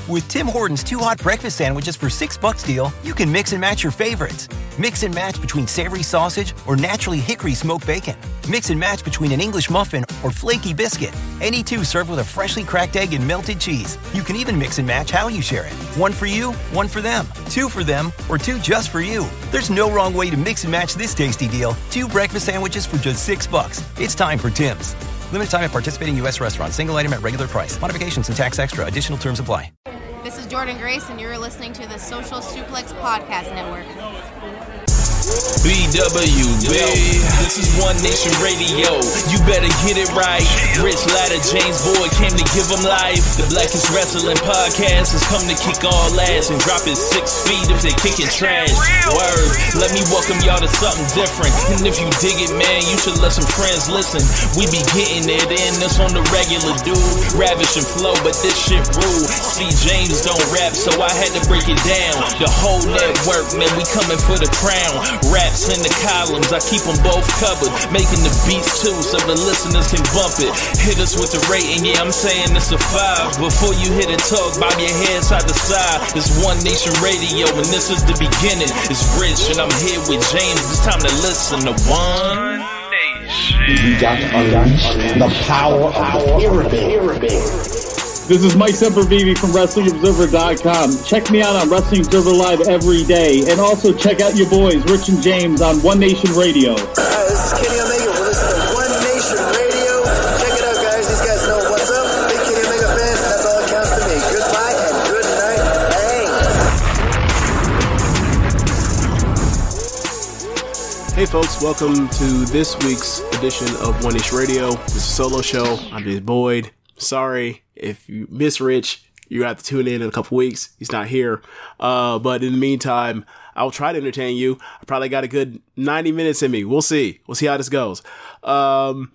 With Tim Hortons 2 hot breakfast sandwiches for $6 deal, you can mix and match your favorites. Mix and match between savory sausage or naturally hickory smoked bacon. Mix and match between an English muffin or flaky biscuit. Any two served with a freshly cracked egg and melted cheese. You can even mix and match how you share it. One for you, one for them. 2 for them, or 2 just for you. There's no wrong way to mix and match this tasty deal. 2 breakfast sandwiches for just $6. It's time for Tim's. Limited time at participating U.S. restaurants. Single item at regular price. Modifications and tax extra. Additional terms apply. This is Jordan Grace, and you're listening to the Social Suplex Podcast Network. BWB, this is One Nation Radio. You better get it right. Rich Latta, James Boyd came to give them life. The Blackest Wrestling Podcast has come to kick all ass and drop it 6 feet if they kicking trash. Word, let me welcome y'all to something different. And if you dig it, man, you should let some friends listen. We be getting it in, this on the regular, dude. Ravish and flow, but this shit rude. See, James don't rap, so I had to break it down. The whole network, man, we coming for the crown. Raps in the columns, I keep them both covered. Making the beats too, so the listeners can bump it. Hit us with the rating, yeah, I'm saying it's a 5. Before you hit it, talk, bob your head side to side. It's One Nation Radio, and this is the beginning. It's Rich, and I'm here with James. It's time to listen to One Nation. You got to unleash the power of the pyramid. This is Mike Sempervive from WrestlingObserver.com. Check me out on Wrestling Observer Live every day. And also check out your boys, Rich and James, on One Nation Radio. This is Kenny Omega. We're listening to One Nation Radio. Check it out, guys. These guys know what's up. Big Kenny Omega fans, and that's all that counts to me. Goodbye and good night. Bang. Hey, folks. Welcome to this week's edition of One Nation Radio. This is a solo show. I'm James Boyd. Sorry if you miss Rich, you're going to have to tune in a couple weeks. He's not here. But in the meantime, I'll try to entertain you. I probably got a good 90 minutes in me. We'll see. We'll see how this goes. I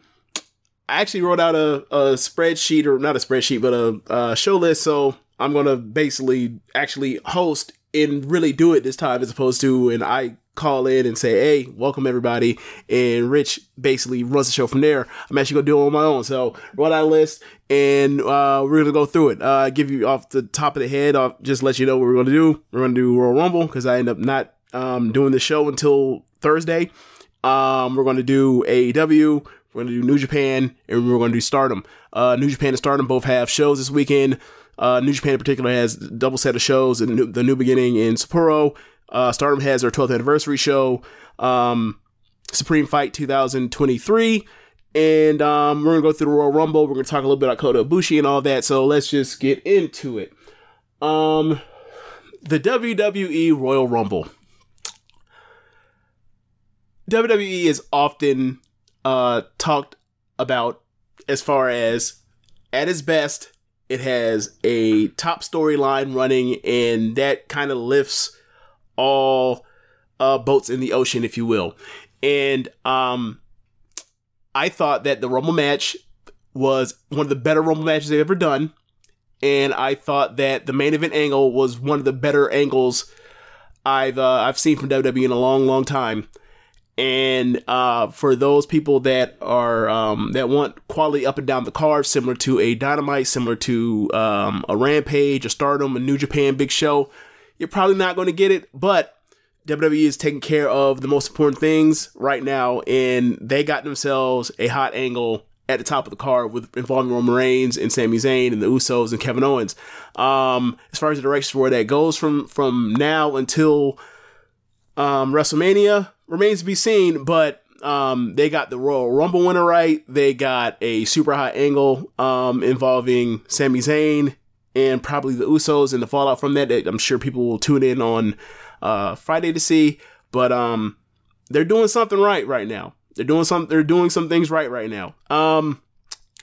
actually wrote out a spreadsheet, or not a spreadsheet, but a show list. So I'm going to basically actually host and really do it this time, as opposed to, and I call in and say, hey, welcome everybody, and Rich basically runs the show from there. I'm actually gonna do it on my own. So wrote out a list, and we're gonna go through it. Give you off the top of the head, I'll just let you know what we're gonna do. We're gonna do Royal Rumble, because I end up not doing the show until Thursday. We're gonna do AEW, we're gonna do New Japan, and we're gonna do Stardom. New Japan and Stardom both have shows this weekend. New Japan in particular has a double set of shows in the New Beginning in Sapporo. Stardom has their 12th anniversary show, Supreme Fight 2023, and we're going to go through the Royal Rumble. We're going to talk a little bit about Kota Ibushi and all that, so let's just get into it. The WWE Royal Rumble. WWE is often talked about as far as, at its best, it has a top storyline running, and that kind of lifts all boats in the ocean, if you will. And I thought that the Rumble match was one of the better Rumble matches they've ever done. And I thought that the main event angle was one of the better angles I've seen from WWE in a long, long time. And for those people that are that want quality up and down the card, similar to a Dynamite, similar to a Rampage, a Stardom, a New Japan big show, you're probably not going to get it. But WWE is taking care of the most important things right now, and they got themselves a hot angle at the top of the card with involving Roman Reigns and Sami Zayn and the Usos and Kevin Owens. As far as the direction for where that goes from now until WrestleMania remains to be seen, but they got the Royal Rumble winner right. They got a super hot angle involving Sami Zayn and probably the Usos, and the fallout from that I'm sure people will tune in on Friday to see. But they're doing something right now. They're doing some things right now.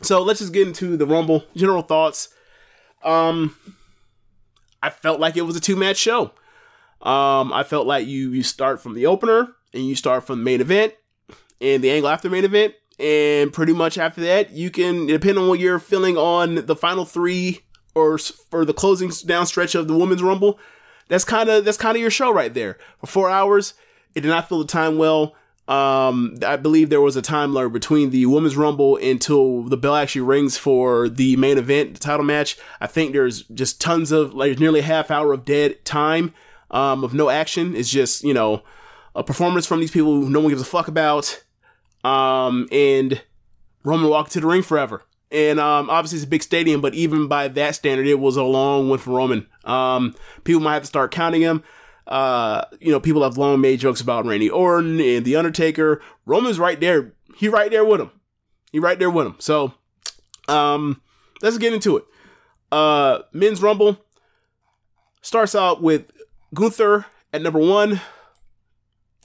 So let's just get into the Rumble. General thoughts. I felt like it was a 2-match show. I felt like you start from the opener and you start from the main event and the angle after the main event, and pretty much after that you can, depending on what you're feeling on the final 3 or for the closing down stretch of the Women's Rumble, that's kind of your show right there. For 4 hours, it did not fill the time well. I believe there was a time lag between the Women's Rumble until the bell actually rings for the main event, the title match. I think there's just tons of, like, nearly a half hour of dead time, of no action. It's just, you know, a performance from these people who no one gives a fuck about. And Roman walked to the ring forever. And, obviously it's a big stadium, but even by that standard, it was a long one for Roman. People might have to start counting him. You know, people have long made jokes about Randy Orton and The Undertaker. Roman's right there. He right there with him. So, let's get into it. Men's Rumble starts out with Gunther at number 1,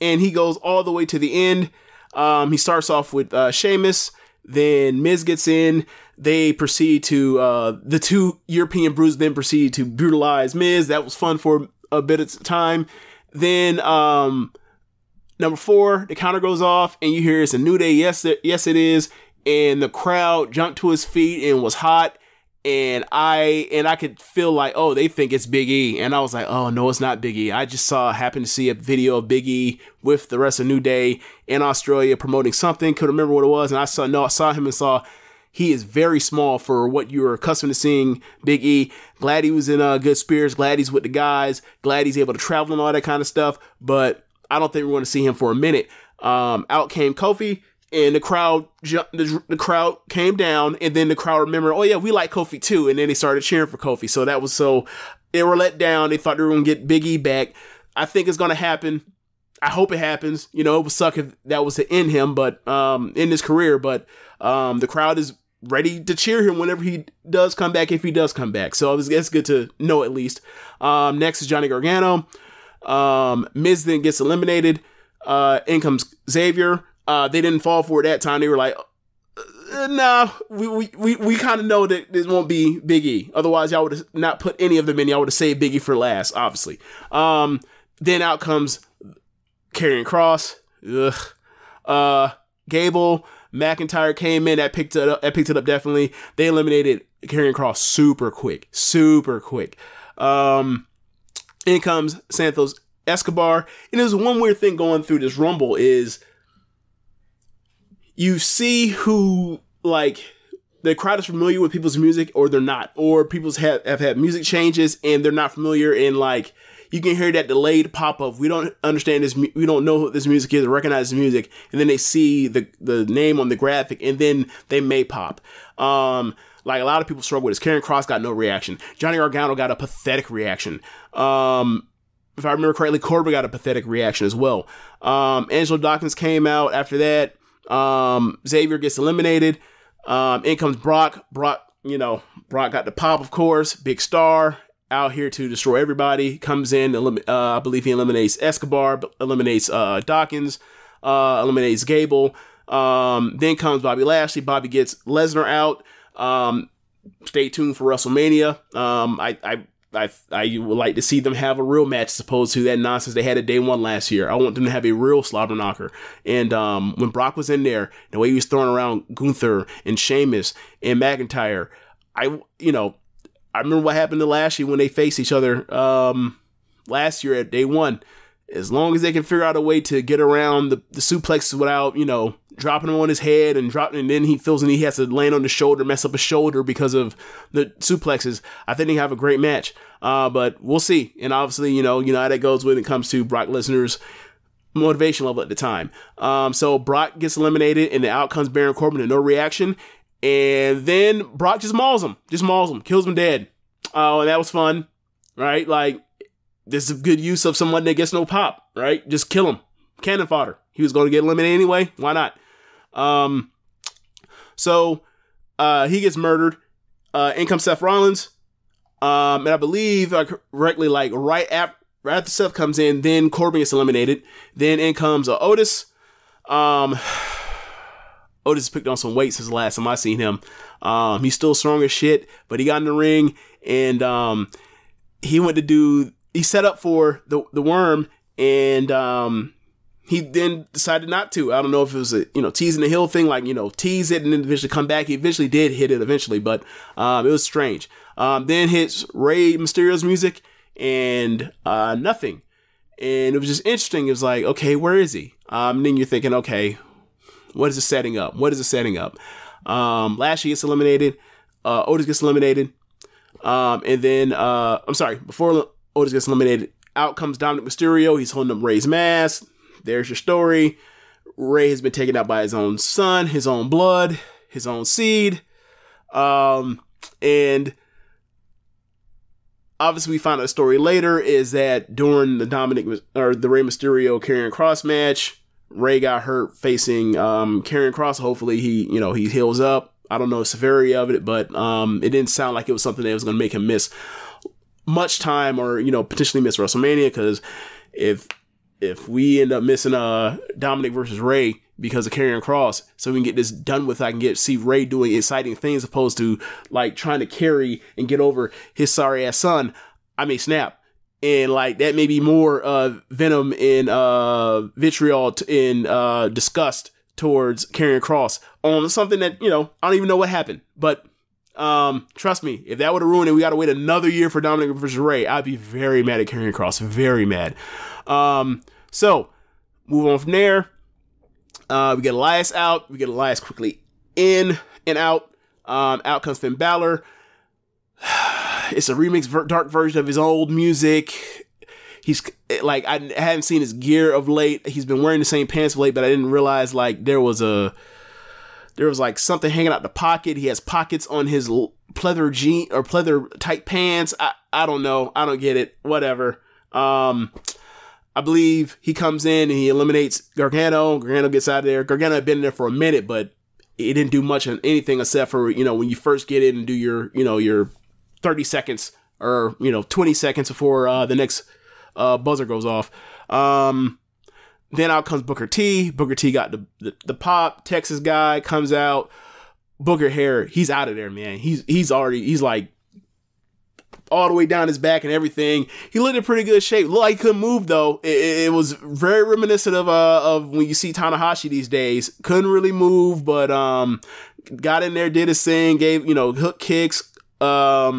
and he goes all the way to the end. He starts off with Sheamus, then Miz gets in. They proceed to, the 2 European Bruisers then proceed to brutalize Miz. That was fun for a bit of time. Then, number 4, the counter goes off, and you hear it's a New Day. Yes, it is. And the crowd jumped to his feet and was hot. And I could feel like, oh, they think it's Big E. And I was like, oh, no, it's not Big E. I just happened to see a video of Big E with the rest of New Day in Australia promoting something. Couldn't remember what it was. And I saw him and saw he is very small for what you're accustomed to seeing Big E. Glad he was in good spirits. Glad he's with the guys. Glad he's able to travel and all that kind of stuff. But I don't think we're going to see him for a minute. Out came Kofi. And the crowd came down, and then the crowd remembered, oh yeah, we like Kofi too. And then they started cheering for Kofi. So they were let down. They thought they were going to get Big E back. I think it's going to happen. I hope it happens. You know, it would suck if that was to end him, but, in his career, but, the crowd is ready to cheer him whenever he does come back, if he does come back. So it's good to know at least. Next is Johnny Gargano. Miz then gets eliminated. In comes Xavier. They didn't fall for it that time. They were like, nah, we kind of know that this won't be Big E. Otherwise, y'all would have not put any of them in. Y'all would have saved Big E for last, obviously. Then out comes Karrion Kross. Gable, McIntyre came in. That picked it up definitely. They eliminated Karrion Kross super quick. In comes Santos Escobar. And there's one weird thing going through this Rumble is you see who, like, the crowd is familiar with people's music or they're not. Or people have had music changes and they're not familiar, and, like, you can hear that delayed pop of, we don't understand this, we don't know what this music is, or recognize the music, and then they see the name on the graphic, and then they may pop. Like, a lot of people struggle with this. Karrion Kross got no reaction. Johnny Gargano got a pathetic reaction. If I remember correctly, Corbin got a pathetic reaction as well. Angelo Dawkins came out after that. Xavier gets eliminated. In comes Brock. Brock got the pop, of course. Big star. Out here to destroy everybody. Comes in, I believe he eliminates Escobar, eliminates Dawkins, eliminates Gable. Then comes Bobby Lashley. Bobby gets Lesnar out. Stay tuned for WrestleMania. I would like to see them have a real match as opposed to that nonsense they had at Day 1 last year. I want them to have a real slobber knocker. And when Brock was in there, the way he was throwing around Gunther and Sheamus and McIntyre, I remember what happened to Lashley when they faced each other last year at Day 1. As long as they can figure out a way to get around the suplexes without, dropping him on his head and then he feels and he has to land on the shoulder, mess up his shoulder because of the suplexes, I think they have a great match. But we'll see. And obviously, you know how that goes when it comes to Brock Lesnar's motivation level at the time. So Brock gets eliminated, and then out comes Baron Corbin and no reaction. And then Brock just mauls him, kills him dead. Oh, and that was fun, right? Like, this is a good use of someone that gets no pop, right? Just kill him. Cannon fodder. He was going to get eliminated anyway. Why not? So he gets murdered. In comes Seth Rollins. And I believe correctly, like right after Seth comes in, then Corbin gets eliminated. Then in comes Otis. Otis picked on some weight since the last time I seen him. He's still strong as shit, but he got in the ring and he set up for the worm, and he then decided not to. I don't know if it was a teasing the heel thing, like tease it and then eventually come back. He eventually did hit it eventually, but it was strange. Then hits Rey Mysterio's music and nothing. And it was just interesting. It was like, okay, where is he? Then you're thinking, okay, what is it setting up? What is it setting up? Lashley gets eliminated. Otis gets eliminated. And then, before Otis gets eliminated, out comes Dominic Mysterio. He's holding up Ray's mask. There's your story. Ray has been taken out by his own son, his own blood, his own seed. And obviously we find out a story later is that during the the Rey Mysterio Karrion Kross match, Ray got hurt facing Karrion Kross. Hopefully he heals up. I don't know the severity of it, but it didn't sound like it was something that was going to make him miss much time or, potentially miss WrestleMania, because if we end up missing Dominic versus Ray because of Karrion Kross, so we can get this done with, I can see Ray doing exciting things opposed to like trying to carry and get over his sorry ass son, I may snap. And like that may be more venom and vitriol and disgust towards Karrion Kross on something that, I don't even know what happened. But trust me, if that would have ruined it, we got to wait another year for Dominic versus Ray, I'd be very mad at Karrion Kross. Very mad. So move on from there. We get Elias out. We get Elias quickly in and out. Out comes Finn Balor. It's a remix dark version of his old music. He's like, I haven't seen his gear of late. He's been wearing the same pants of late, but I didn't realize like there was like something hanging out the pocket. He has pockets on his pleather jean or pleather tight pants. I don't know. I don't get it. Whatever. I believe he comes in and he eliminates Gargano. Gargano gets out of there. Gargano had been there for a minute, but it didn't do much of anything except for, when you first get in and do your 30 seconds or, 20 seconds before the next buzzer goes off. Then out comes Booker T. Booker T got the pop. Texas guy comes out. Booker hair, he's out of there, man. He's like all the way down his back and everything. He looked in pretty good shape. Looked like he couldn't move though. It was very reminiscent of when you see Tanahashi these days. Couldn't really move, but got in there, did his thing, gave hook kicks, a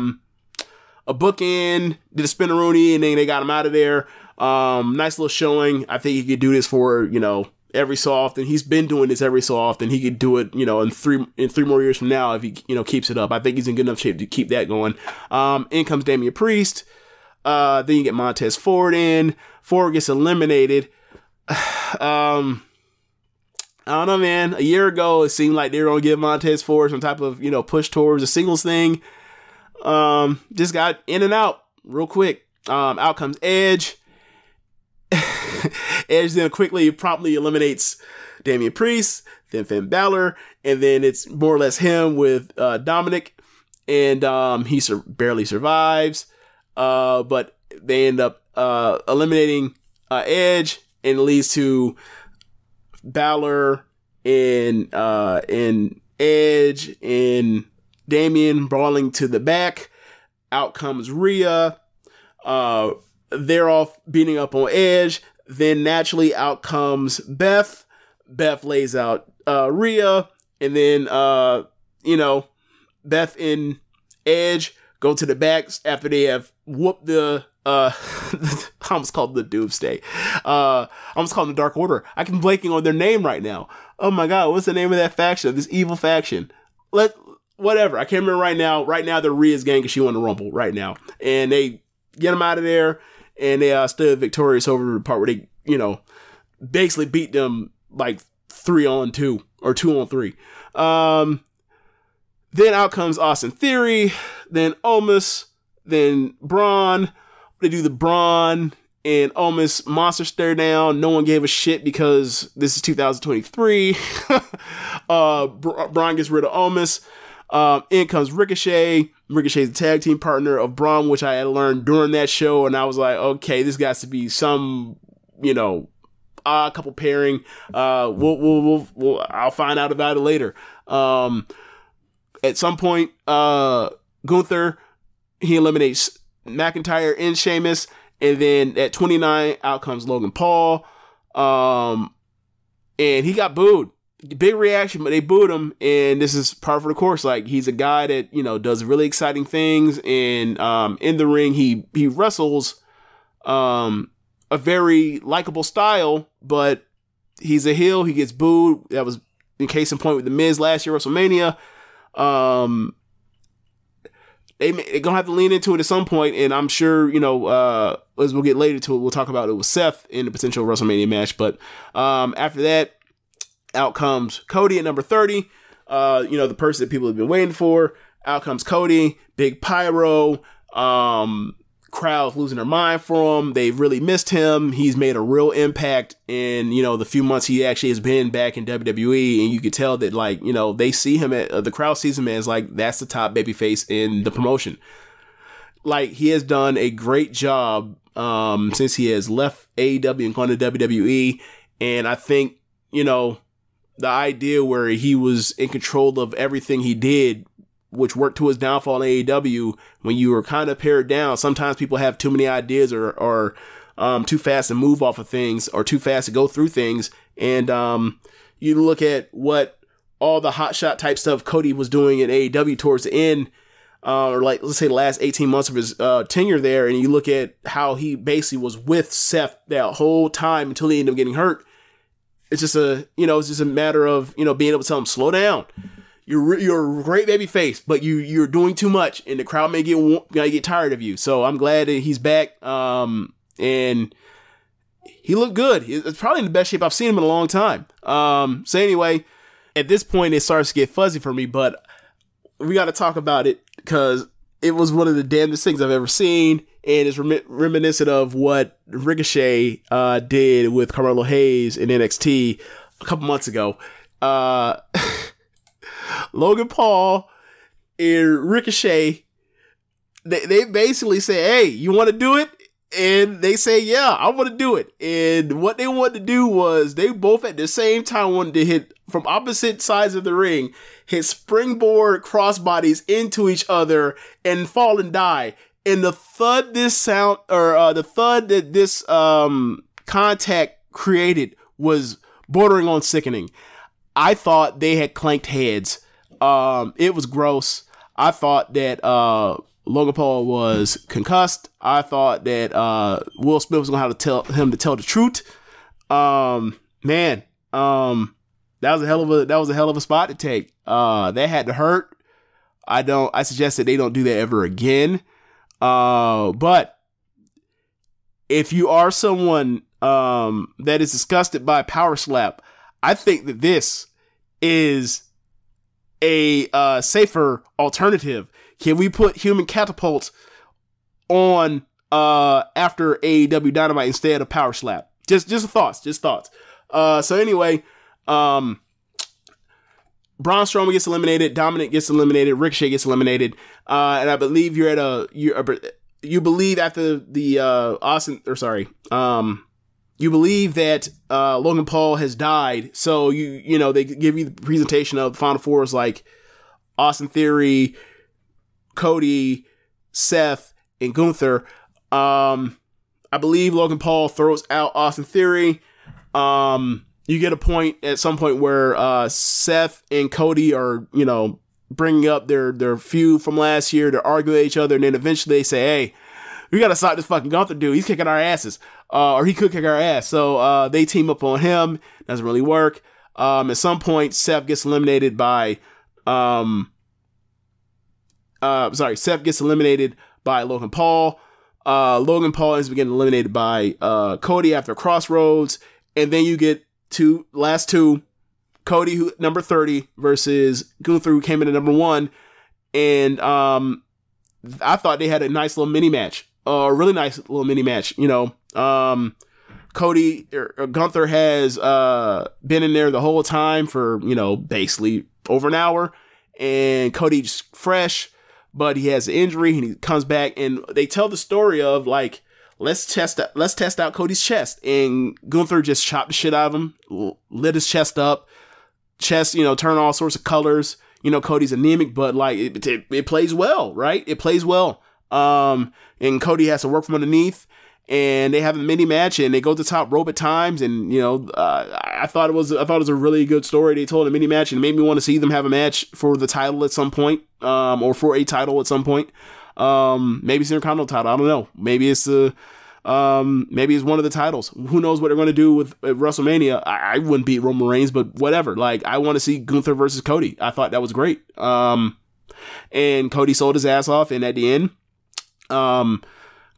bookend, did a spinneroonie, and then they got him out of there. Nice little showing. I think he could do this for every so often. He's been doing this every so often. He could do it, in three more years from now if he, keeps it up. I think he's in good enough shape to keep that going. In comes Damian Priest. Then you get Montez Ford in. Ford gets eliminated. I don't know, man. A year ago, it seemed like they were going to give Montez Ford some type of, push towards a singles thing. Just got in and out real quick. Out comes Edge. Edge then promptly eliminates Damian Priest, then Finn Balor, and then it's more or less him with Dominic, and he barely survives, but they end up eliminating Edge, and it leads to Balor and Edge and Damian brawling to the back. Out comes Rhea. They're all beating up on Edge. Then naturally out comes Beth. Beth lays out Rhea. And then, Beth and Edge go to the back after they have whooped the, I almost called them the Doomsday. I almost called them the Dark Order. I can blanking on their name right now. Oh my God, what's the name of that faction? This evil faction. Whatever. I can't remember right now. Right now, they're Rhea's gang because she won the Rumble right now. And they get them out of there. And they stood victorious over the part where they, basically beat them like 3-on-2 or 2-on-3. Then out comes Austin Theory, then Omos, then Braun. They do the Braun and Omos monster stare down. No one gave a shit because this is 2023. Braun gets rid of Omos. In comes Ricochet. Ricochet's the tag team partner of Braun, which I had learned during that show, and I was like, okay, this got to be some, odd couple pairing. I'll find out about it later. At some point, Gunther, he eliminates McIntyre and Sheamus, and then at 29, out comes Logan Paul, and he got booed. Big reaction, but they booed him, and this is par for the course. Like, he's a guy that, does really exciting things, and in the ring, he wrestles a very likable style, but he's a heel. He gets booed. That was in case in point with The Miz last year, WrestleMania. They're going to have to lean into it at some point, and I'm sure, as we'll get later to it, we'll talk about it with Seth in the potential WrestleMania match. But after that, out comes Cody at number 30, the person that people have been waiting for. Out comes Cody, big pyro, crowds losing their mind for him. They've really missed him. He's made a real impact in, the few months he actually has been back in WWE, and you could tell that, they see him the crowd sees him as that's the top babyface in the promotion. He has done a great job since he has left AEW and gone to WWE, and I think, the idea where he was in control of everything he did, which worked to his downfall in AEW, when you were kind of pared down. Sometimes people have too many ideas or too fast to move off of things or too fast to go through things. And you look at what all the hotshot type stuff Cody was doing in AEW towards the end, or let's say the last 18 months of his tenure there, and you look at how he basically was with Seth that whole time until he ended up getting hurt. It's just a matter of, being able to tell him, slow down. You're a great baby face, but you're doing too much, and the crowd may get tired of you. So I'm glad that he's back, and he looked good. It's probably in the best shape I've seen him in a long time. So anyway, at this point it starts to get fuzzy for me, but we got to talk about it because it was one of the damnedest things I've ever seen, and it's reminiscent of what Ricochet did with Carmelo Hayes in NXT a couple months ago. Logan Paul and Ricochet, they basically say, hey, you want to do it? And they say, yeah, I want to do it. And what they wanted to do was they both at the same time wanted to hit from opposite sides of the ring, hit springboard crossbodies into each other and fall and die. And the thud that this contact created was bordering on sickening. I thought they had clanked heads. It was gross. I thought that Logan Paul was concussed. I thought that Will Smith was gonna have to tell the truth. That was a hell of a spot to take. That had to hurt. I suggest that they don't do that ever again. But if you are someone that is disgusted by power slap, I think that this is a safer alternative. Can we put human catapult on after AEW Dynamite instead of power slap? Just thoughts. So anyway, Braun Strowman gets eliminated, Dominic gets eliminated, Ricochet gets eliminated, and I believe you believe after the you believe that Logan Paul has died, so they give you the presentation of the Final Four is like Austin Theory, Cody, Seth, and Gunther. I believe Logan Paul throws out Austin Theory. You get a point at some point where Seth and Cody are bringing up their feud from last year. They're arguing with each other, and then eventually they say, hey, we gotta stop this fucking Gunther dude. He's kicking our asses. Or he could kick our ass. So they team up on him. Doesn't really work. At some point, Seth gets eliminated by Seth gets eliminated by Logan Paul. Logan Paul is getting eliminated by Cody after Crossroads. And then you get last two, Cody, who number 30, versus Gunther, who came in at number 1. And I thought they had a nice little mini match. A really nice little mini match, Gunther has been in there the whole time for, basically over an hour, and Cody's fresh, but he has an injury and he comes back, and they tell the story of let's test out Cody's chest, and Gunther just chopped the shit out of him, lit his chest up, turn all sorts of colors. Cody's anemic, but it plays well, right? It plays well. And Cody has to work from underneath, and they have a mini match, and they go to the top rope at times. And I thought it was a really good story they told in a mini match, and it made me want to see them have a match for the title at some point, or for a title at some point. Maybe it's the Intercontinental title. I don't know. Maybe it's the Maybe it's one of the titles. Who knows what they're going to do with WrestleMania? I wouldn't beat Roman Reigns, but whatever. Like, I want to see Gunther versus Cody. I thought that was great. And Cody sold his ass off, and at the end,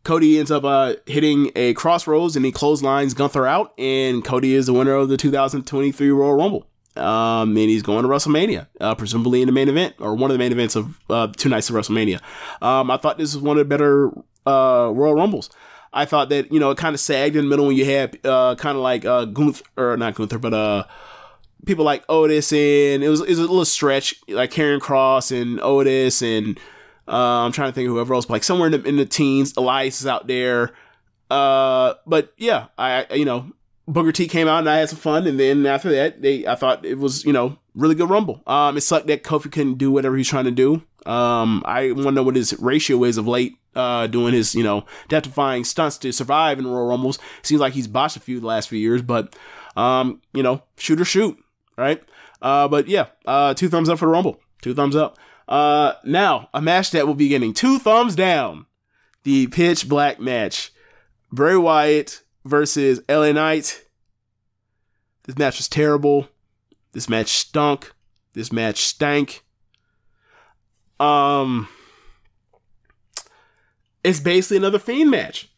Cody ends up hitting a crossroads, and he clotheslines Gunther out, and Cody is the winner of the 2023 Royal Rumble. And he's going to WrestleMania, presumably in the main event, or one of the main events of 2 nights of WrestleMania. I thought this was one of the better Royal Rumbles. I thought that, it kind of sagged in the middle when you had kind of like Gunther, or not Gunther, but people like Otis, and it was a little stretch, like Karrion Kross and Otis, and I'm trying to think of whoever else, but like somewhere in the teens. Elias is out there. But yeah, Booker T came out and I had some fun, and then after that, I thought it was, really good Rumble. It sucked that Kofi couldn't do whatever he's trying to do. I want to know what his ratio is of late, doing his, death-defying stunts to survive in Royal Rumbles. Seems like he's botched a few the last few years, but, shoot or shoot, right? But yeah, 2 thumbs up for the Rumble. 2 thumbs up. Now, a match that will be getting 2 thumbs down. The Pitch Black match. Bray Wyatt versus LA Knight. This match was terrible. This match stunk. This match stank. It's basically another Fiend match.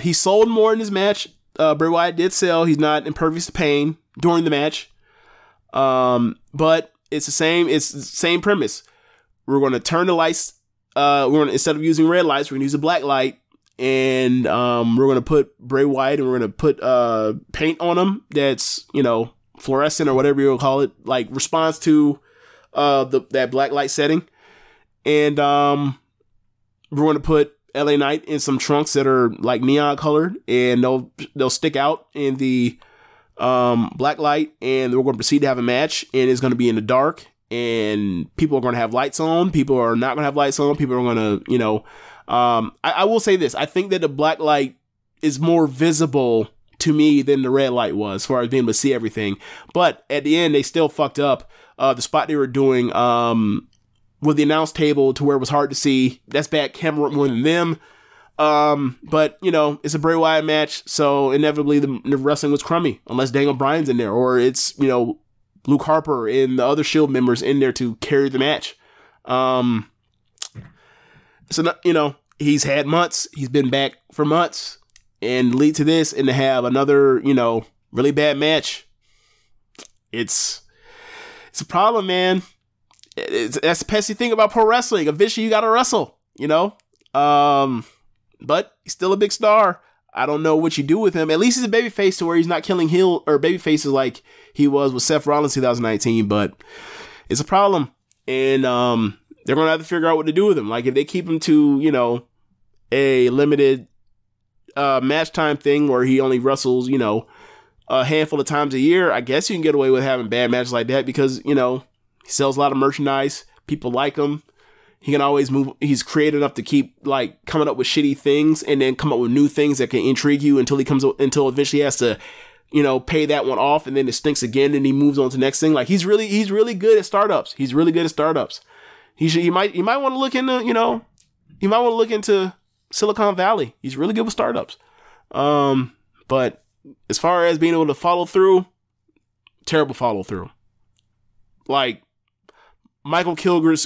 He sold more in this match. Bray Wyatt did sell. He's not impervious to pain during the match. But it's the same premise. We're going to turn the lights. Instead of using red lights, we're going to use a black light. And we're going to put Bray Wyatt, and we're going to put paint on him that's, fluorescent or whatever you'll call it, like responds to that black light setting. And we're going to put LA Knight in some trunks that are like neon colored, and they'll stick out in the black light, and we're going to proceed to have a match, and it's going to be in the dark, and people are going to have lights on. People are not going to have lights on. People are going to, I will say this. I think that the black light is more visible to me than the red light was, as far as being able to see everything. But at the end, they still fucked up the spot they were doing with the announce table to where it was hard to see. That's bad camera more than them. But, it's a Bray Wyatt match, so inevitably the wrestling was crummy, unless Daniel Bryan's in there, or it's, Luke Harper and the other Shield members in there to carry the match. So, he's had months. He's been back for months, and lead to this, and to have another, really bad match. It's a problem, man. That's the pesky thing about pro wrestling. Eventually, you gotta wrestle, But he's still a big star. I don't know what you do with him. At least he's a babyface to where he's not killing heel or babyfaces like he was with Seth Rollins 2019. But it's a problem, and they're gonna have to figure out what to do with him. Like if they keep him to a limited match time thing where he only wrestles a handful of times a year, I guess you can get away with having bad matches like that because he sells a lot of merchandise. People like him. He can always move. He's creative enough to keep like coming up with shitty things and then come up with new things that can intrigue you until eventually he has to, pay that one off, and then it stinks again and he moves on to the next thing. Like he's really good at startups. He's really good at startups. You might want to look into Silicon Valley. He's really good with startups. But as far as being able to follow through, terrible follow through. Like Michael Childress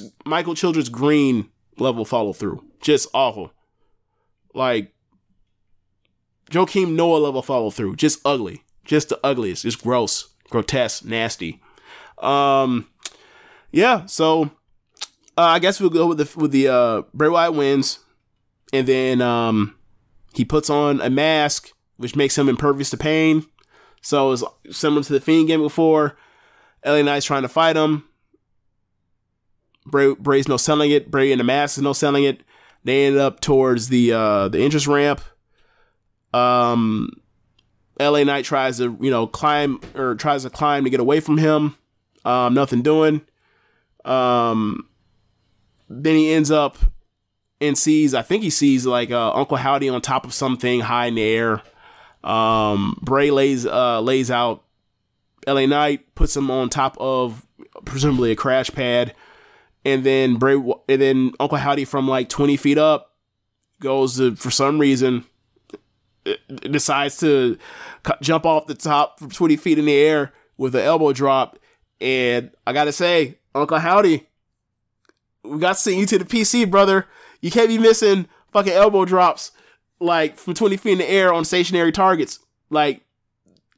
Green level follow through. Just awful. Like Joakim Noah level follow through. Just ugly. Just the ugliest. Just gross. Grotesque. Nasty. Yeah, so I guess we'll go with the Bray Wyatt wins, and then he puts on a mask which makes him impervious to pain. So it's similar to the Fiend game before. LA Knight's trying to fight him. Bray's no selling it. Bray in the mask is no selling it. They ended up towards the entrance ramp. LA Knight tries to climb to get away from him. Nothing doing. Then he ends up and sees like Uncle Howdy on top of something high in the air. Bray lays out LA Knight, puts him on top of presumably a crash pad, and then Uncle Howdy from like 20 feet up goes to, for some reason, decides to jump off the top from 20 feet in the air with an elbow drop. And I gotta say, Uncle Howdy, we got to send you to the PC, brother. You can't be missing fucking elbow drops like from 20 feet in the air on stationary targets. Like,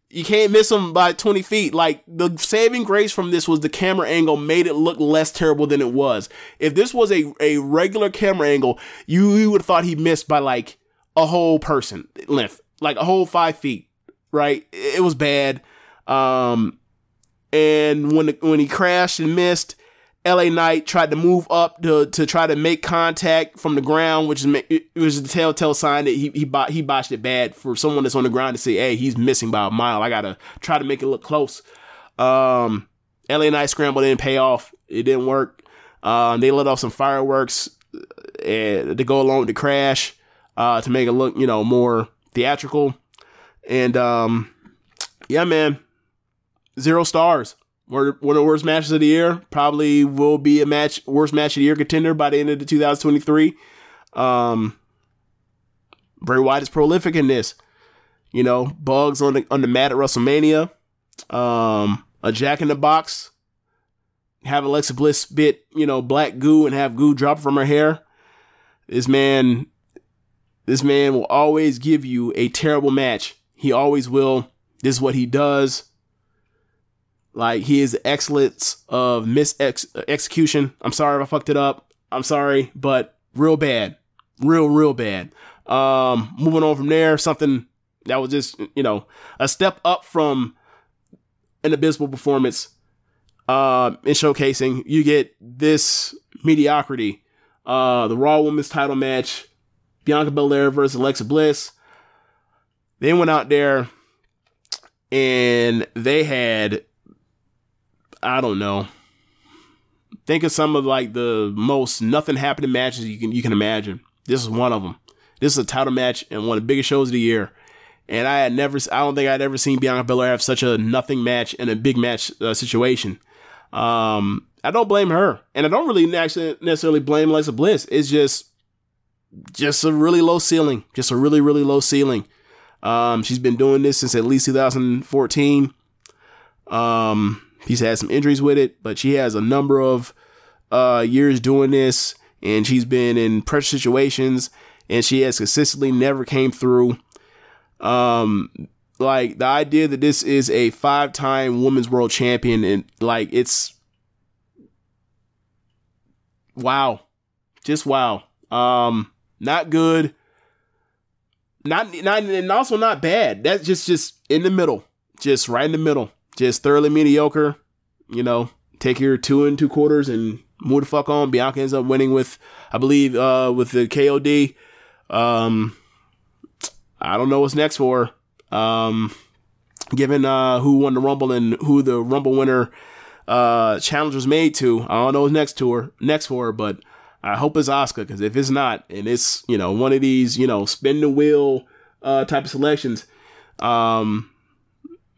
you can't miss them by 20 feet. Like, the saving grace from this was the camera angle made it look less terrible than it was. If this was a regular camera angle, you would have thought he missed by like a whole person length, like a whole 5 feet, right? It was bad. And when he crashed and missed, LA Knight tried to move up to try to make contact from the ground, which was the telltale sign that he botched it bad for someone that's on the ground to say, hey, he's missing by a mile. I gotta try to make it look close. LA Knight scrambled in, pay off. It didn't work. They let off some fireworks to go along with the crash to make it look, more theatrical. And yeah, man, 0 stars. One of the worst matches of the year. Probably will be worst match of the year contender by the end of the 2023. Bray Wyatt is prolific in this. Bugs on the mat at WrestleMania. A Jack in the Box. Have Alexa Bliss spit, black goo and have goo drop from her hair. This man will always give you a terrible match. He always will. This is what he does. Like, he is the excellence of execution. I'm sorry if I fucked it up. I'm sorry, but real bad. Real bad. Moving on from there, something that was just, a step up from an abysmal performance in showcasing. You get this mediocrity. The Raw Women's title match, Bianca Belair versus Alexa Bliss. They went out there and they had, I don't know, think of some of like the most nothing happening matches you can imagine. This is one of them. This is a title match and one of the biggest shows of the year. And I don't think I'd ever seen Bianca Belair have such a nothing match in a big match situation. I don't blame her, and I don't really actually necessarily blame Alexa Bliss. It's just a really low ceiling, just a really low ceiling. She's been doing this since at least 2014. She's had some injuries with it, but she has a number of years doing this, and she's been in pressure situations, and she has consistently never came through. Like, the idea that this is a 5-time women's world champion, and like, it's wow, just wow. Not good, not, and also not bad. That's just in the middle, just right in the middle. Just thoroughly mediocre, take your 2 2/4 and move the fuck on. Bianca ends up winning with, I believe, with the KOD. I don't know what's next for her. Given who won the Rumble and who the Rumble winner challenge was made to, I don't know what's next for her, but I hope it's Asuka, because if it's not, and it's, one of these, spin the wheel type of selections,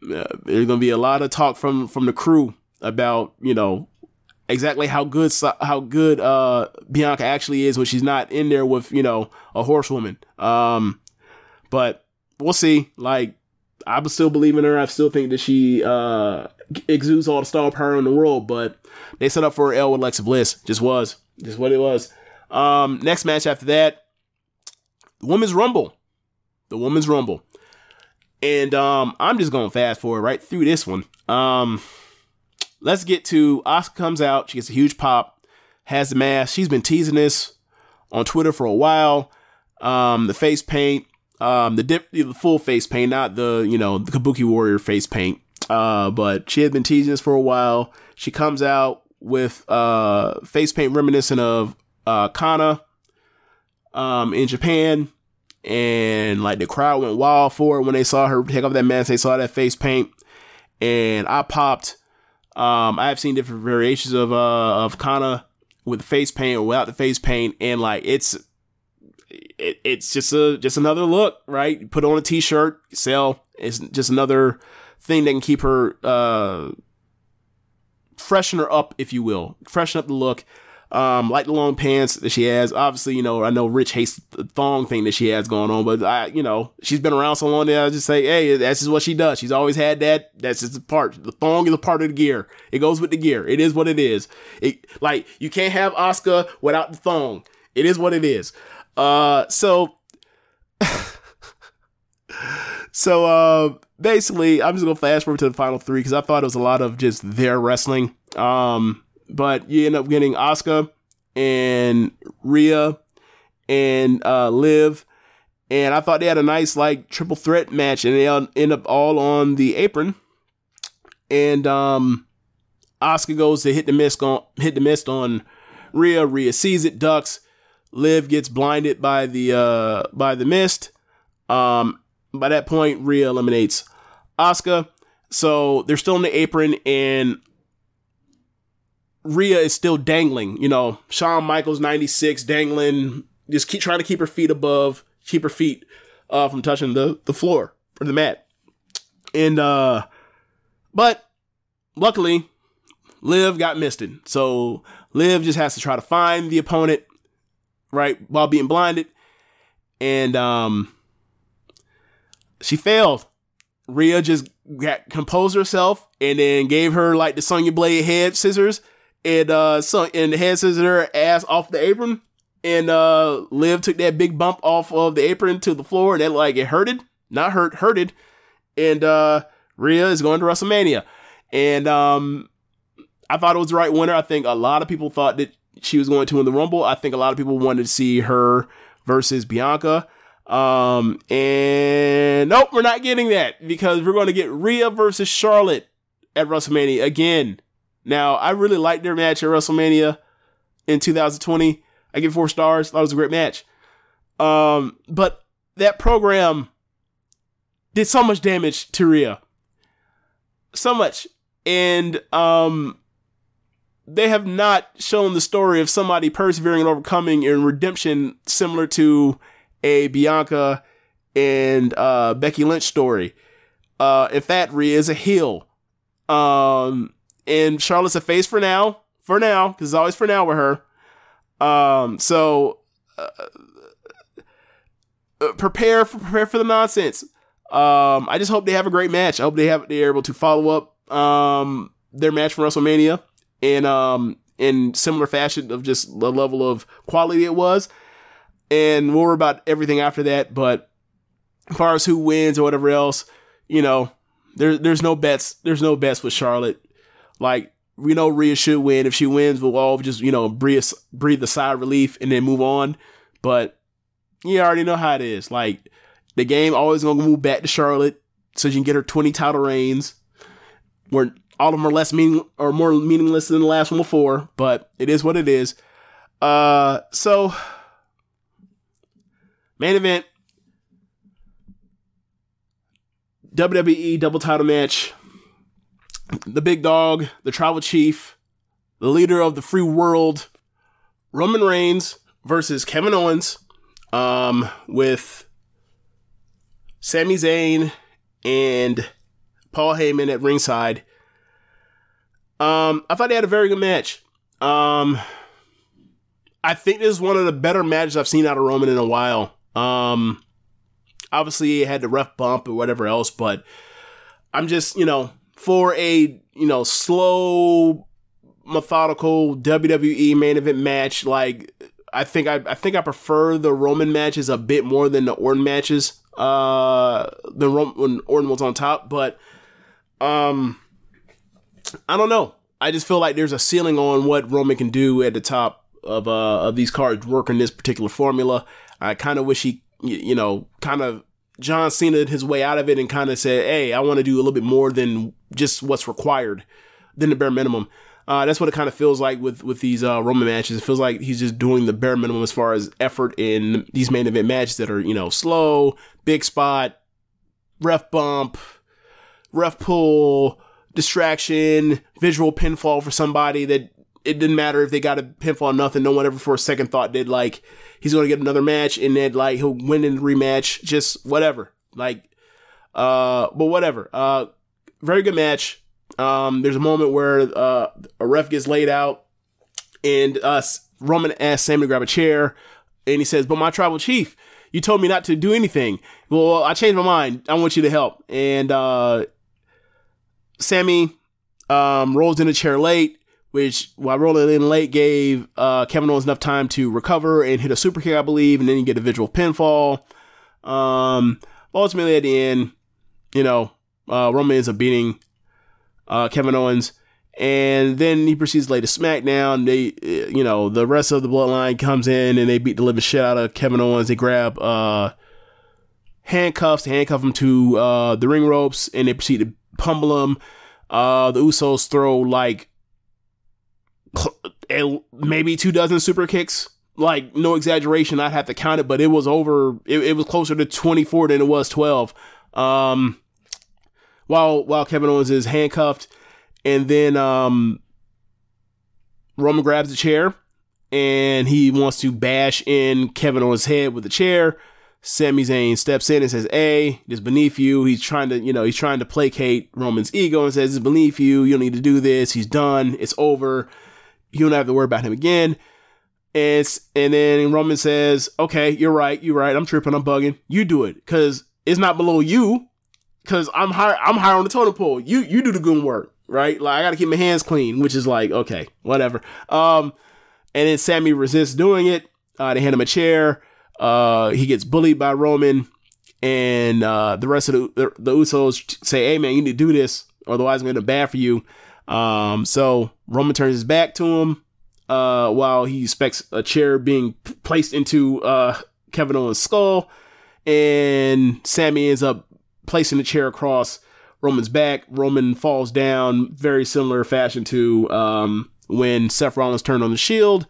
there's gonna be a lot of talk from the crew about exactly how good Bianca actually is when she's not in there with a horsewoman. But we'll see. Like, I still believe in her. I still think that she exudes all the star power in the world. But they set up for an L with Alexa Bliss. Just what it was. Next match after that, the Women's Rumble. And I'm just going to fast forward right through this one. Let's get to Asuka comes out. She gets a huge pop, has the mask. She's been teasing this on Twitter for a while. The face paint, the full face paint, not the Kabuki Warrior face paint. But she had been teasing this for a while. She comes out with face paint reminiscent of Kana in Japan. And like, the crowd went wild for it when they saw her take off that mask. They saw that face paint, and I popped. I have seen different variations of Kana with the face paint or without the face paint, and like, it's just another look, right? You put on a t-shirt, sell. It's just another thing that can keep her freshen her up, if you will, freshen up the look. Like the long pants that she has. Obviously, you know, I know Rich hates the thong thing that she has going on, but you know, she's been around so long that I just say, hey, that's just what she does. She's always had that. That's just a part. The thong is a part of the gear. It goes with the gear. It is what it is. Like, you can't have Asuka without the thong. It is what it is. So basically, I'm just gonna fast forward to the final three because I thought it was a lot of just their wrestling. But you end up getting Asuka and Rhea and Liv, and I thought they had a nice like triple threat match, and they end up all on the apron. And Asuka goes to hit the mist on Rhea. Rhea sees it, ducks. Liv gets blinded by the mist. By that point, Rhea eliminates Asuka. So they're still on the apron, and Rhea is still dangling. You know, Shawn Michaels 96 dangling, just trying to keep her feet from touching the floor or the mat. And but luckily, Liv got misted. So Liv just has to try to find the opponent, right, while being blinded. And she failed. Rhea just composed herself and then gave her like the Sonya Blade head scissors and the head scissors her ass off the apron. And Liv took that big bump off of the apron to the floor, and that like it hurted. And Rhea is going to WrestleMania. And I thought it was the right winner. I think a lot of people thought that she was going to win the Rumble. I think a lot of people wanted to see her versus Bianca. And nope, we're not getting that because we're going to get Rhea versus Charlotte at WrestleMania again. Now, I really liked their match at WrestleMania in 2020. I give 4 stars. That was a great match. But that program did so much damage to Rhea. So much. And, they have not shown the story of somebody persevering and overcoming in redemption similar to a Bianca and Becky Lynch story. In fact, Rhea is a heel. And Charlotte's a face for now, because it's always for now with her. So prepare for the nonsense. I just hope they have a great match. I hope they're able to follow up their match from WrestleMania in similar fashion of just the level of quality it was. And we'll worry about everything after that. But as far as who wins or whatever else, you know, there's no bets. There's no bets with Charlotte. Like, we know Rhea should win. If she wins, we'll all just, you know, breathe a sigh of relief and then move on. But you already know how it is. Like, the game always going to move back to Charlotte so you can get her 20 title reigns. Where all of them are more meaningless than the last one before. But it is what it is. So, main event. WWE double title match. The big dog, the tribal chief, the leader of the free world, Roman Reigns versus Kevin Owens, with Sami Zayn and Paul Heyman at ringside. I thought they had a very good match. I think this is one of the better matches I've seen out of Roman in a while. Obviously, it had the ref bump or whatever else, but I'm just, you know, for a, you know, slow, methodical WWE main event match, like, I think I prefer the Roman matches a bit more than the Orton matches, when Orton was on top, but, I don't know. I just feel like there's a ceiling on what Roman can do at the top of these cards working this particular formula. I kind of wish he, you know, kind of John Cena'd his way out of it and kind of said, hey, I want to do a little bit more than just what's required, than the bare minimum. That's what it kind of feels like with these Roman matches. It feels like he's just doing the bare minimum as far as effort in these main event matches that are, you know, slow, big spot, ref bump, ref pull, distraction, visual pinfall for somebody that it didn't matter if they got a pinfall or nothing. No one ever for a second thought did like he's going to get another match and then like he'll win in the rematch, just whatever. Like, but whatever. Very good match. There's a moment where a ref gets laid out And Roman asks Sammy to grab a chair, and he says, "But my tribal chief, you told me not to do anything." "Well, I changed my mind. I want you to help." And Sammy rolls in a chair late, which, while rolling in late, gave Kevin Owens enough time to recover and hit a super kick, I believe, and then you get a visual pinfall. Ultimately, at the end, Roman ends up beating Kevin Owens, and then he proceeds to lay to SmackDown. They, the rest of the Bloodline comes in and they beat the living shit out of Kevin Owens. They grab handcuffs to handcuff him to the ring ropes, and they proceed to pummel him. The Usos throw like maybe 24 super kicks. Like, no exaggeration, I'd have to count it, but it was over. It was closer to 24 than it was 12. While Kevin Owens is handcuffed, and then Roman grabs the chair and he wants to bash in Kevin Owens' head with the chair. Sami Zayn steps in and says, "Hey, it's beneath you." He's trying to placate Roman's ego and says, "It's beneath you. You don't need to do this. He's done. It's over. You don't have to worry about him again." And then Roman says, "Okay, you're right. I'm tripping. I'm bugging. You do it, because it's not below you. Because I'm higher on the totem pole. You do the good work, right? Like, I got to keep my hands clean," which is like, okay, whatever. And then Sammy resists doing it. They hand him a chair. He gets bullied by Roman, and the rest of the Usos say, "Hey man, you need to do this, otherwise I'm going to bad for you." So Roman turns his back to him, while he expects a chair being placed into Kevin Owens' skull, and Sammy ends up placing the chair across Roman's back. Roman falls down, very similar fashion to when Seth Rollins turned on the Shield.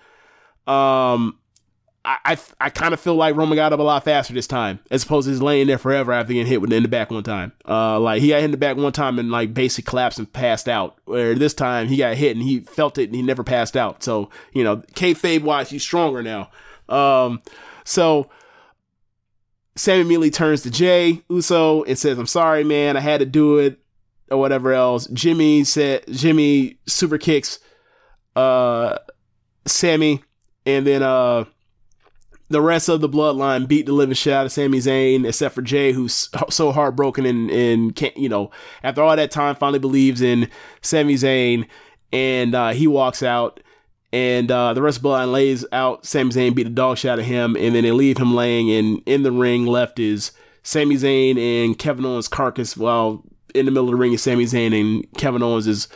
I kind of feel like Roman got up a lot faster this time, as opposed to just laying there forever after getting hit in the back one time. Like, he got hit in the back one time and like basically collapsed and passed out. Where this time he got hit and he felt it and he never passed out. So, kayfabe wise, he's stronger now. So Sammy immediately turns to Jey Uso and says, "I'm sorry, man. I had to do it," or whatever else. Jimmy super kicks Sammy, and then the rest of the Bloodline beat the living shit out of Sami Zayn, except for Jey, who's so heartbroken and can't, after all that time, finally believes in Sami Zayn, and he walks out, and the rest of the Bloodline lays out Sami Zayn, beat the dog shit out of him, and then they leave him laying, and in the ring left is Sami Zayn and Kevin Owens' carcass, while in the middle of the ring is Sami Zayn, and Kevin Owens is,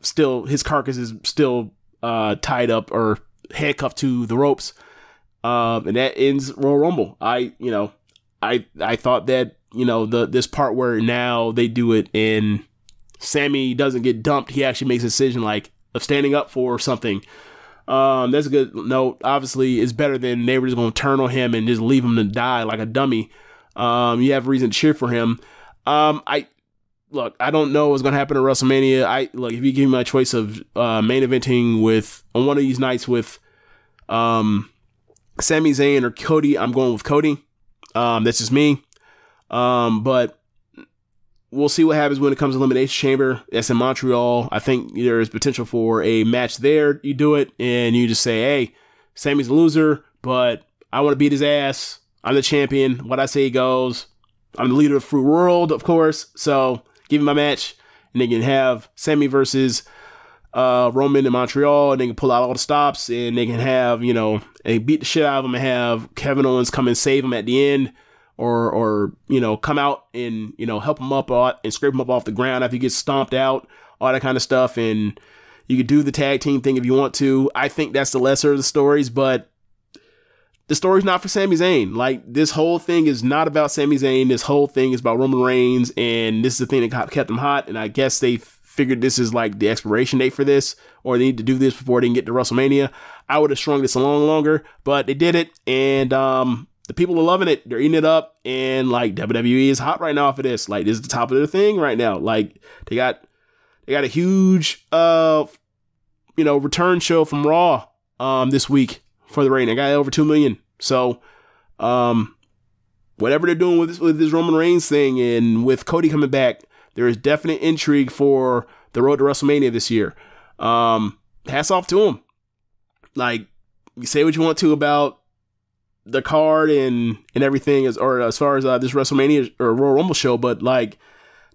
still, his carcass is still tied up or handcuffed to the ropes. And that ends Royal Rumble. I thought that, this part where now they do it and Sammy doesn't get dumped, he actually makes a decision like of standing up for something. That's a good note. Obviously, it's better than they were just going to turn on him and just leave him to die like a dummy. You have reason to cheer for him. I don't know what's going to happen at WrestleMania. If you give me my choice of main eventing on one of these nights with Sami Zayn or Cody, I'm going with Cody. That's just me. But we'll see what happens when it comes to Elimination Chamber. That's in Montreal. I think there's potential for a match there. You do it and you just say, "Hey, Sammy's a loser, but I want to beat his ass. I'm the champion. What I say goes. I'm the leader of the free world, of course. So give me my match." And they can have Sammy versus Roman in Montreal, and they can pull out all the stops, and they can have, they beat the shit out of him and have Kevin Owens come and save him at the end, or come out and, help him up and scrape him up off the ground after he gets stomped out, all that kind of stuff. And you could do the tag team thing if you want to. I think that's the lesser of the stories, but the story's not for Sami Zayn. Like, this whole thing is not about Sami Zayn. This whole thing is about Roman Reigns, and this is the thing that kept him hot, and I guess they figured this is like the expiration date for this, or they need to do this before they can get to WrestleMania. I would have strung this along longer, but they did it, and the people are loving it. They're eating it up, and like, WWE is hot right now for this. Like, this is the top of their thing right now. Like, they got a huge return show from Raw this week for the rating. They got over 2 million. So whatever they're doing with this Roman Reigns thing, and with Cody coming back, there is definite intrigue for the road to WrestleMania this year. hats off to him. Like, you say what you want to about the card and everything, as far as this WrestleMania or Royal Rumble show, but like,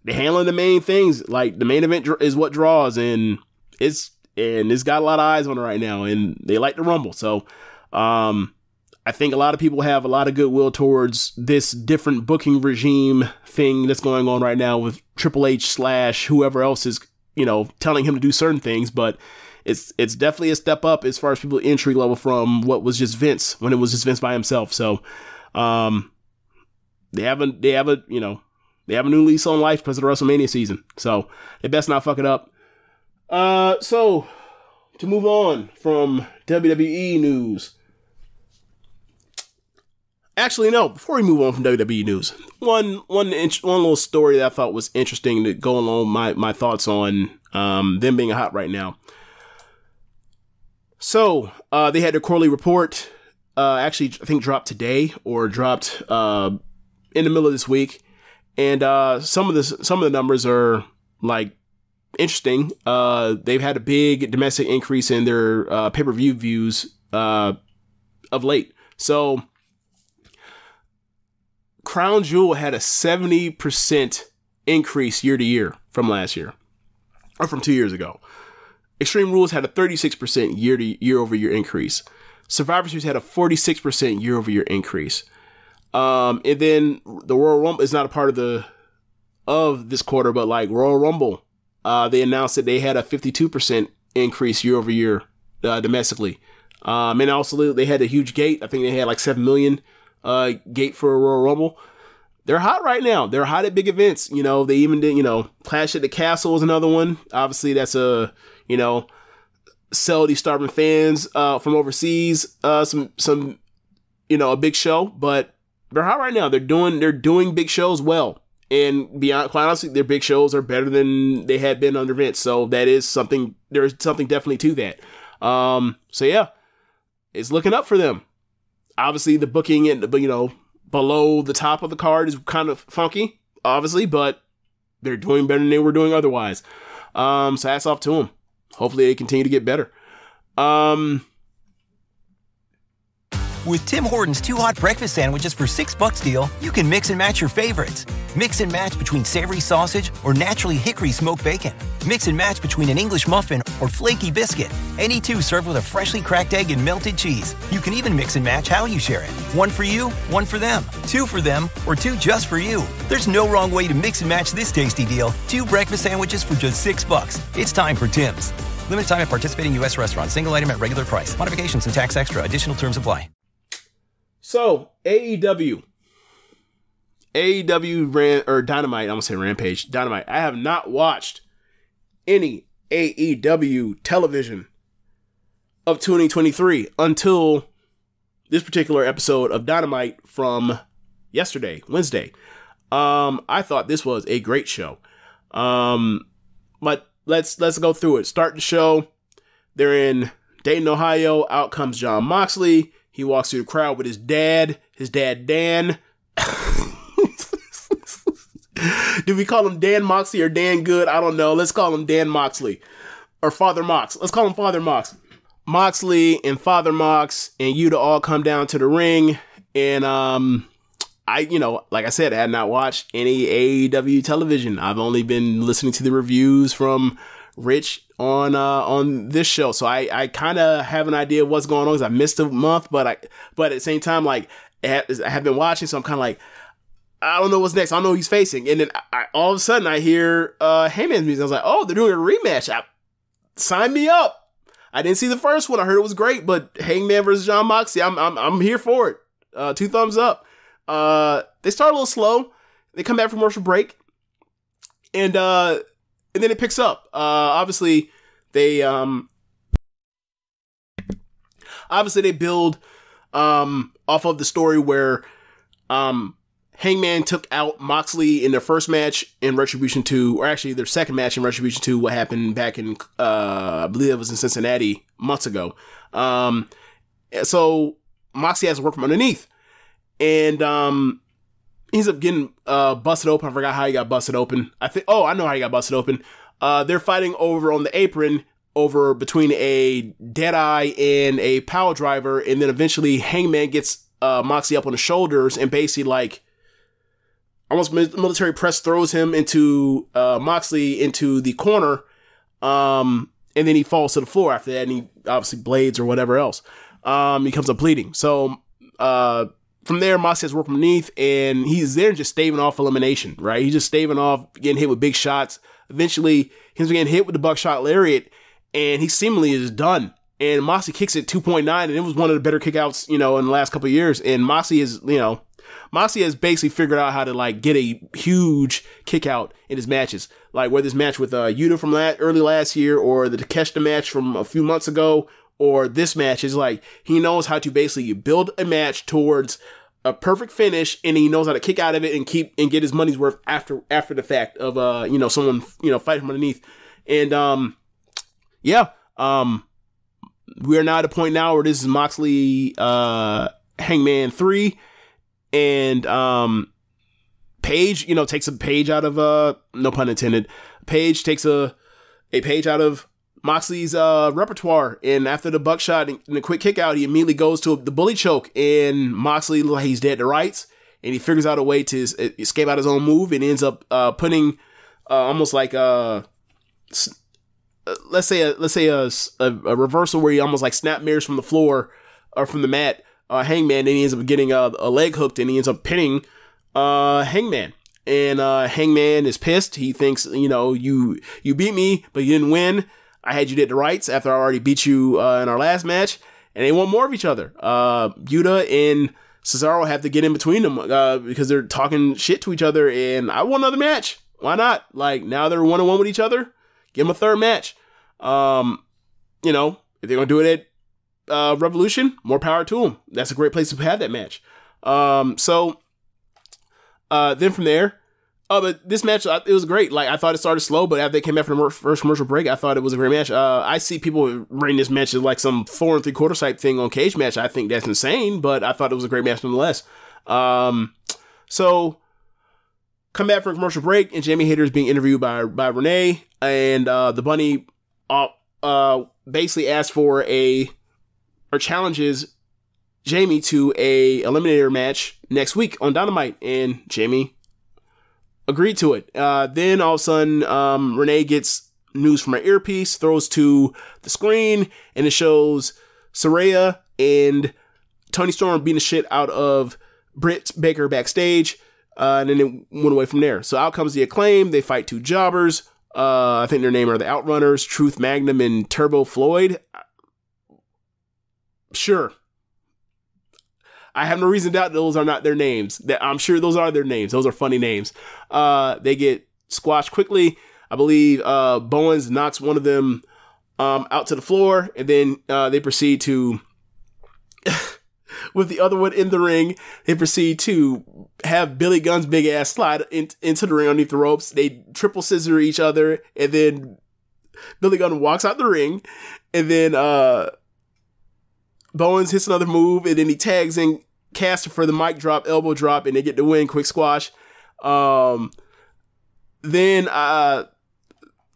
they're handling the main things. Like, the main event is what draws, and it's got a lot of eyes on it right now, and they like the Rumble. So, I think a lot of people have a lot of goodwill towards this different booking regime thing that's going on right now with Triple H / whoever else is, telling him to do certain things, but it's definitely a step up as far as people entry level from what was just Vince, when it was just Vince by himself. So, they have a new lease on life because of the WrestleMania season. So they best not fuck it up. So to move on from WWE news. Actually, no, before we move on from WWE news, one little story that I thought was interesting to go along my thoughts on them being hot right now. So, they had their quarterly report, actually, I think dropped today, or dropped in the middle of this week. And some of the numbers are, like, interesting. They've had a big domestic increase in their pay-per-view views of late. So, Crown Jewel had a 70% increase year to year from last year, or from 2 years ago. Extreme Rules had a 36% year over year increase. Survivor Series had a 46% year over year increase. And then the Royal Rumble is not a part of this quarter, but like Royal Rumble, they announced that they had a 52% increase year over year domestically. And also they had a huge gate. I think they had like 7 million gate for a Royal Rumble. They're hot right now. They're hot at big events. They even did, Clash at the Castle is another one. Obviously, that's a, sell these Stardom fans from overseas some a big show, but they're hot right now. They're doing big shows well, and beyond, quite honestly, their big shows are better than they had been under Vince. So that is something. There's something definitely to that. So yeah, it's looking up for them. Obviously, the booking and below the top of the card is kind of funky, obviously, but they're doing better than they were doing otherwise. So hats off to them. Hopefully they continue to get better. With Tim Hortons 2 hot breakfast sandwiches for $6 deal, you can mix and match your favorites. Mix and match between savory sausage or naturally hickory smoked bacon. Mix and match between an English muffin or flaky biscuit. Any two served with a freshly cracked egg and melted cheese. You can even mix and match how you share it. 1 for you, 1 for them, 2 for them, or 2 just for you. There's no wrong way to mix and match this tasty deal. 2 breakfast sandwiches for just $6. It's time for Tim's. Limited time at participating U.S. restaurants. Single item at regular price. Modifications and tax extra. Additional terms apply. So, AEW Dynamite, I'm going to say Rampage, Dynamite. I have not watched any AEW television of 2023 until this particular episode of Dynamite from yesterday, Wednesday. I thought this was a great show. But let's go through it. Start the show. They're in Dayton, Ohio. Out comes Jon Moxley. He walks through the crowd with his dad Dan. Do we call him Dan Moxley or Dan Good? I don't know. Let's call him Dan Moxley. Or Father Mox. Let's call him Father Mox. Moxley and Father Mox and Yuta all come down to the ring. And like I said, I had not watched any AEW television. I've only been listening to the reviews from Rich on this show, so I kind of have an idea of what's going on because I missed a month, but at the same time, like, I have been watching, so I'm kind of like, I don't know what's next. I don't know who he's facing, and then all of a sudden I hear Heyman's music. I was like, oh, they're doing a rematch. Sign me up. I didn't see the first one. I heard it was great, but Hangman versus Jon Moxley, I'm here for it. 2 thumbs up. They start a little slow. They come back from commercial break, and then it picks up. Obviously they build off of the story where Hangman took out Moxley in their first match in Retribution 2, or actually their second match in Retribution 2, what happened back in, I believe it was in Cincinnati months ago. So Moxley has to work from underneath. And he ends up getting busted open. I forgot how he got busted open. I know how he got busted open. They're fighting over on the apron over between a Deadeye and a power driver, and then eventually Hangman gets Moxley up on the shoulders and basically like almost military press throws him into Moxley into the corner, and then he falls to the floor after that, and he obviously blades or whatever else. He comes up bleeding. So from there, Moxley has work from beneath, and he's there just staving off elimination, right? He's just staving off getting hit with big shots. Eventually, he's getting hit with the buckshot lariat, and he seemingly is done. And Moxley kicks it 2.9, and it was one of the better kickouts, in the last couple of years. And Moxley is, Moxley has basically figured out how to like get a huge kick out in his matches. Like whether this match with Yuta from early last year, or the Takeshita match from a few months ago, or this match, is like he knows how to basically build a match towards a perfect finish, and he knows how to kick out of it and get his money's worth after the fact of someone fighting from underneath. And we are now at a point now where this is Moxley Hangman 3, and Paige takes a page out of no pun intended, Paige takes a page out of Moxley's repertoire, and after the buckshot and the quick kick out, he immediately goes to the bully choke, and Moxley, like he's dead to rights, and he figures out a way to escape out his own move, and ends up putting almost like let's say a reversal where he almost like snap mirrors from the floor or from the mat Hangman, and he ends up getting a leg hooked, and he ends up pinning Hangman. And Hangman is pissed. He thinks, you beat me, but you didn't win. I had you dead to rights after I already beat you in our last match, and they want more of each other. Yuta and Cesaro have to get in between them because they're talking shit to each other, and I want another match. Why not? Like, now they're 1-on-1 with each other. Give them a third match. If they're going to do it at Revolution, more power to them. That's a great place to have that match. So then from there, but this match, it was great. Like, I thought it started slow, but after they came back from the first commercial break, I thought it was a great match. I see people rating this match as like some 4 3/4 type thing on Cage Match. I think that's insane, but I thought it was a great match nonetheless. So come back from a commercial break, and Jamie Hayter is being interviewed by Renee, and the Bunny basically asks for or challenges Jamie to a eliminator match next week on Dynamite, and Jamie agreed to it. Then all of a sudden, Renee gets news from her earpiece, throws to the screen, and it shows Saraya and Toni Storm beating the shit out of Britt Baker backstage, and then it went away from there. So out comes the Acclaim. They fight 2 jobbers. I think their name are the Outrunners, Truth Magnum and Turbo Floyd. Sure. I have no reason to doubt those are not their names. I'm sure those are their names. Those are funny names. They get squashed quickly. I believe Bowens knocks one of them out to the floor, and then they proceed to, with the other one in the ring, they proceed to have Billy Gunn's big ass slide into the ring underneath the ropes. They triple scissor each other, and then Billy Gunn walks out the ring, and then Bowens hits another move, and then he tags in Caster for the mic drop, elbow drop, and they get the win, quick squash. Then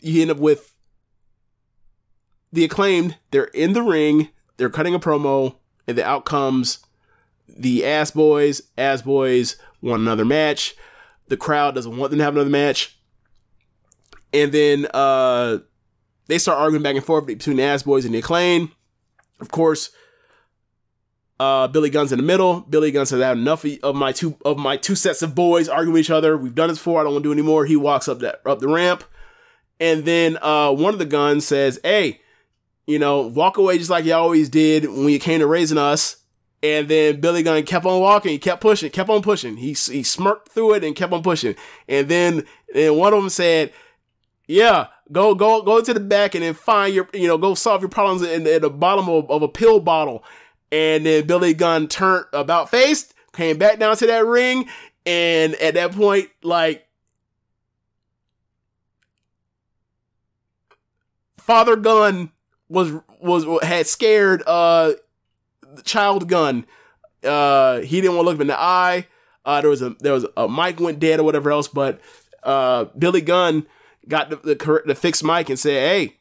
you end up with the Acclaimed. They're in the ring, they're cutting a promo, and the out comes the Ass Boys. Ass Boys want another match. The crowd doesn't want them to have another match. And then they start arguing back and forth between the Ass Boys and the Acclaimed. Of course, Billy Gunn's in the middle. Billy Gunn says, I have enough of my two sets of boys arguing with each other. We've done this before. I don't want to do any more. He walks up the ramp. And then one of the Guns says, hey, walk away just like you always did when you came to raising us. And then Billy Gunn kept on walking. He kept pushing, kept on pushing. He smirked through it and kept on pushing. And then one of them said, yeah, go to the back and then find your, go solve your problems at the bottom of a pill bottle. And then Billy Gunn turned about face, came back down to that ring, and at that point, like, Father Gunn had scared Child Gunn. He didn't want to look him in the eye. There was a mic went dead or whatever else, but Billy Gunn got the fixed mic and said, hey,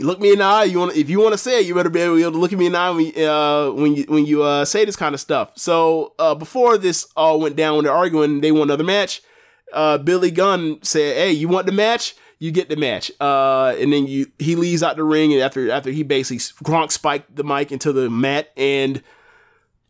look me in the eye. If you want to say it, you better be able to look at me in the eye when you say this kind of stuff. So before this all went down, when they're arguing, they want another match. Billy Gunn said, "Hey, you want the match? You get the match." And then he leaves out the ring, and after he basically Gronk spiked the mic into the mat, and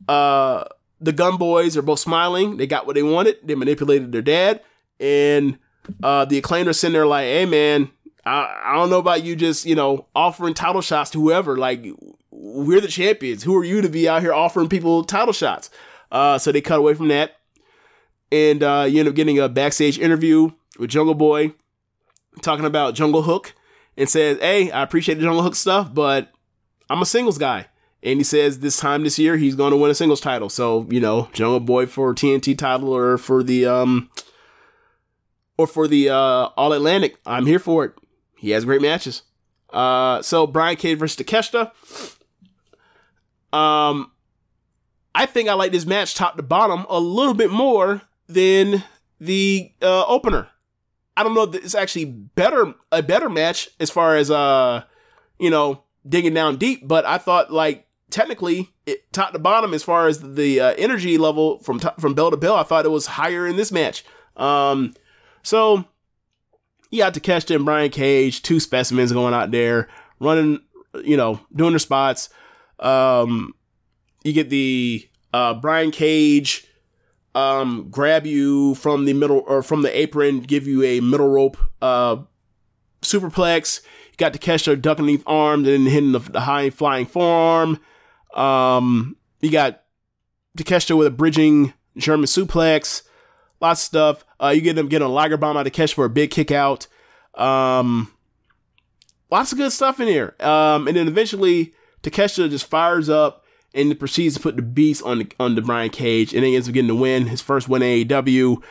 the Gun Boys are both smiling. They got what they wanted. They manipulated their dad, and the Acclaimed are sitting there like, "Hey, man, I don't know about you just, offering title shots to whoever. Like, we're the champions. Who are you to be out here offering people title shots?" So they cut away from that. And you end up getting a backstage interview with Jungle Boy talking about Jungle Hook, and says, "Hey, I appreciate the Jungle Hook stuff, but I'm a singles guy." And he says this time this year, he's going to win a singles title. So, Jungle Boy for TNT title or for the All Atlantic, I'm here for it. He has great matches. So Brian Cage versus Takeshita. I think I like this match top to bottom a little bit more than the opener. I don't know if it's actually a better match as far as digging down deep, but I thought, like, technically top to bottom as far as the energy level from bell to bell, I thought it was higher in this match. So you got Takeshita and Brian Cage, two specimens going out there running, doing their spots. You get the Brian Cage grab you from the middle or from the apron, give you a middle rope superplex. You got Takeshita ducking the arm, then hitting the high flying forearm. You got Takeshita with a bridging German suplex. Lots of stuff. You get him getting a Liger bomb out of Takeshita for a big kick out. Lots of good stuff in here. And then eventually Takeshita just fires up and proceeds to put the beast on the Brian Cage, and then he ends up getting the win, his first win in AEW.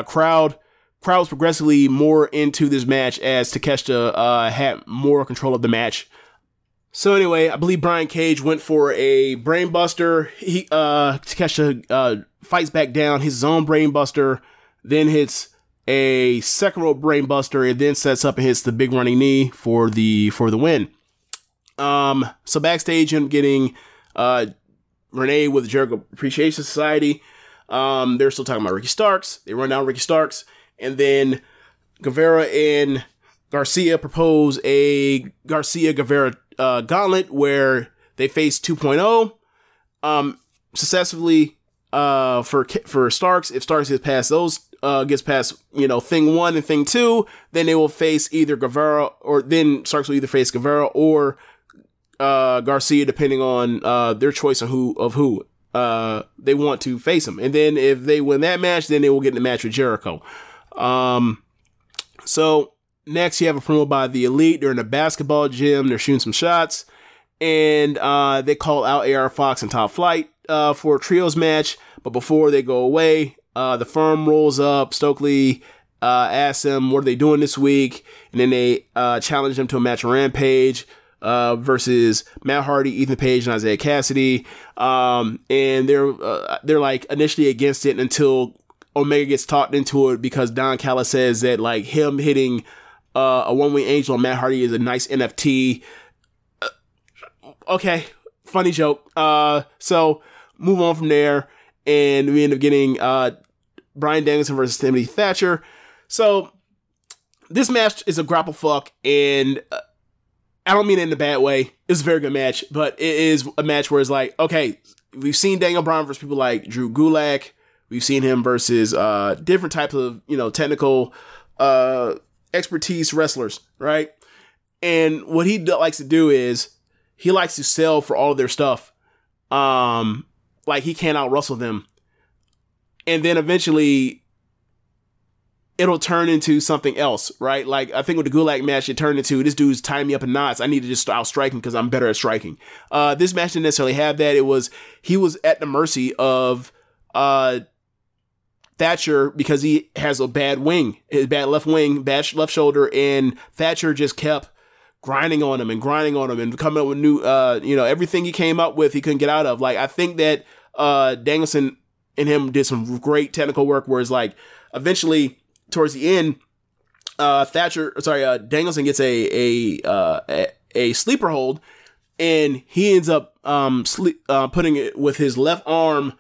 Crowd was progressively more into this match as Takeshita had more control of the match. So anyway, I believe Brian Cage went for a brainbuster. Takeshita fights back down, hits his own brainbuster, then hits a second rope brainbuster, and then sets up and hits the big running knee for the win. So backstage, I'm getting Renee with the Jericho Appreciation Society. They're still talking about Ricky Starks. They run down Ricky Starks, and then Guevara and Garcia propose a Garcia-Guevara gauntlet where they face 2.0 successively for Starks. If Starks gets past thing 1 and thing 2, then they will face either Guevara, or then Starks will either face Guevara or Garcia, depending on their choice of who they want to face him. And then if they win that match, then they will get in the match with Jericho. So next you have a promo by the Elite. They're in a basketball gym. They're shooting some shots, and they call out AR Fox and Top Flight for a trios match. But before they go away, the Firm rolls up. Stokely asks them, what are they doing this week? And then they challenge them to a match on Rampage versus Matt Hardy, Ethan Page, and Isaiah Cassidy. And they're like initially against it until Omega gets talked into it, because Don Callis says that, like, him hitting a one-wing angel on Matt Hardy is a nice NFT. Okay, funny joke. So move on from there, and we end up getting Bryan Danielson versus Timothy Thatcher. So this match is a grapple fuck, and I don't mean it in a bad way. It's a very good match, but it is a match where it's like, okay, we've seen Daniel Bryan versus people like Drew Gulak. We've seen him versus different types of, technical expertise wrestlers, right? And what he likes to do is he likes to sell for all of their stuff. Like he can't out-wrestle them. And then eventually it'll turn into something else, right? Like, I think with the Gulak match, it turned into, this dude's tying me up in knots. I need to just out-strike him because I'm better at striking. This match didn't necessarily have that. He was at the mercy of Thatcher because he has a bad wing, his bad left wing, bad left shoulder, and Thatcher just kept grinding on him and coming up with new, everything he came up with, he couldn't get out of. Like, I think that Danielson and him did some great technical work, where it's like, eventually, towards the end, Danielson gets a a sleeper hold, and he ends up putting it with his left arm